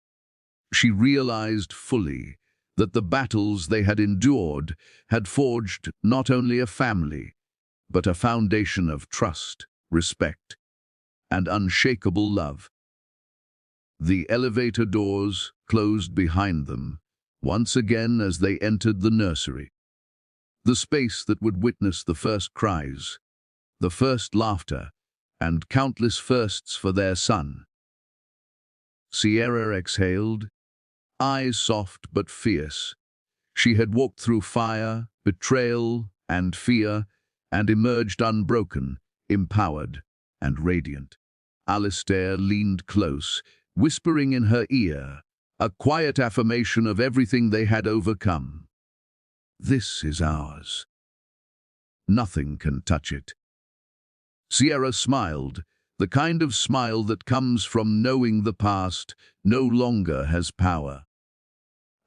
She realized fully that the battles they had endured had forged not only a family, but a foundation of trust, respect, and unshakable love. The elevator doors closed behind them, once again as they entered the nursery. The space that would witness the first cries, the first laughter, and countless firsts for their son. Sierra exhaled, eyes soft but fierce. She had walked through fire, betrayal, and fear, and emerged unbroken, empowered, and radiant. Alistair leaned close, whispering in her ear, a quiet affirmation of everything they had overcome. This is ours. Nothing can touch it. Sierra smiled, the kind of smile that comes from knowing the past no longer has power,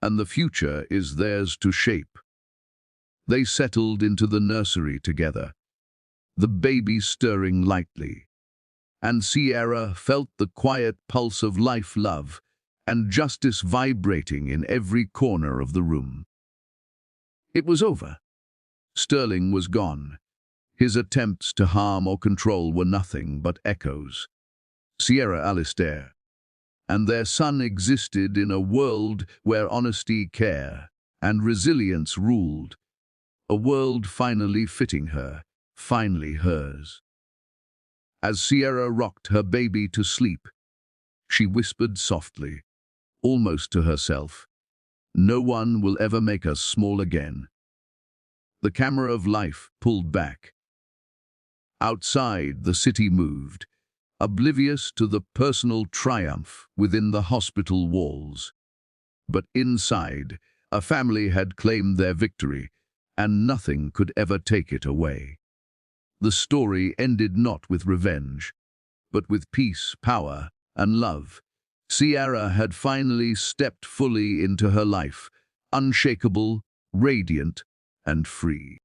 and the future is theirs to shape. They settled into the nursery together, the baby stirring lightly, and Sierra felt the quiet pulse of life, love, and justice vibrating in every corner of the room. It was over. Sterling was gone. His attempts to harm or control were nothing but echoes. Sierra, Alistair, and their son existed in a world where honesty, care, and resilience ruled. A world finally fitting her, finally hers. As Sierra rocked her baby to sleep, she whispered softly, almost to herself, "No one will ever make us small again." The camera of life pulled back. Outside, the city moved, oblivious to the personal triumph within the hospital walls. But inside, a family had claimed their victory, and nothing could ever take it away. The story ended not with revenge, but with peace, power, and love. Sierra had finally stepped fully into her life, unshakable, radiant, and free.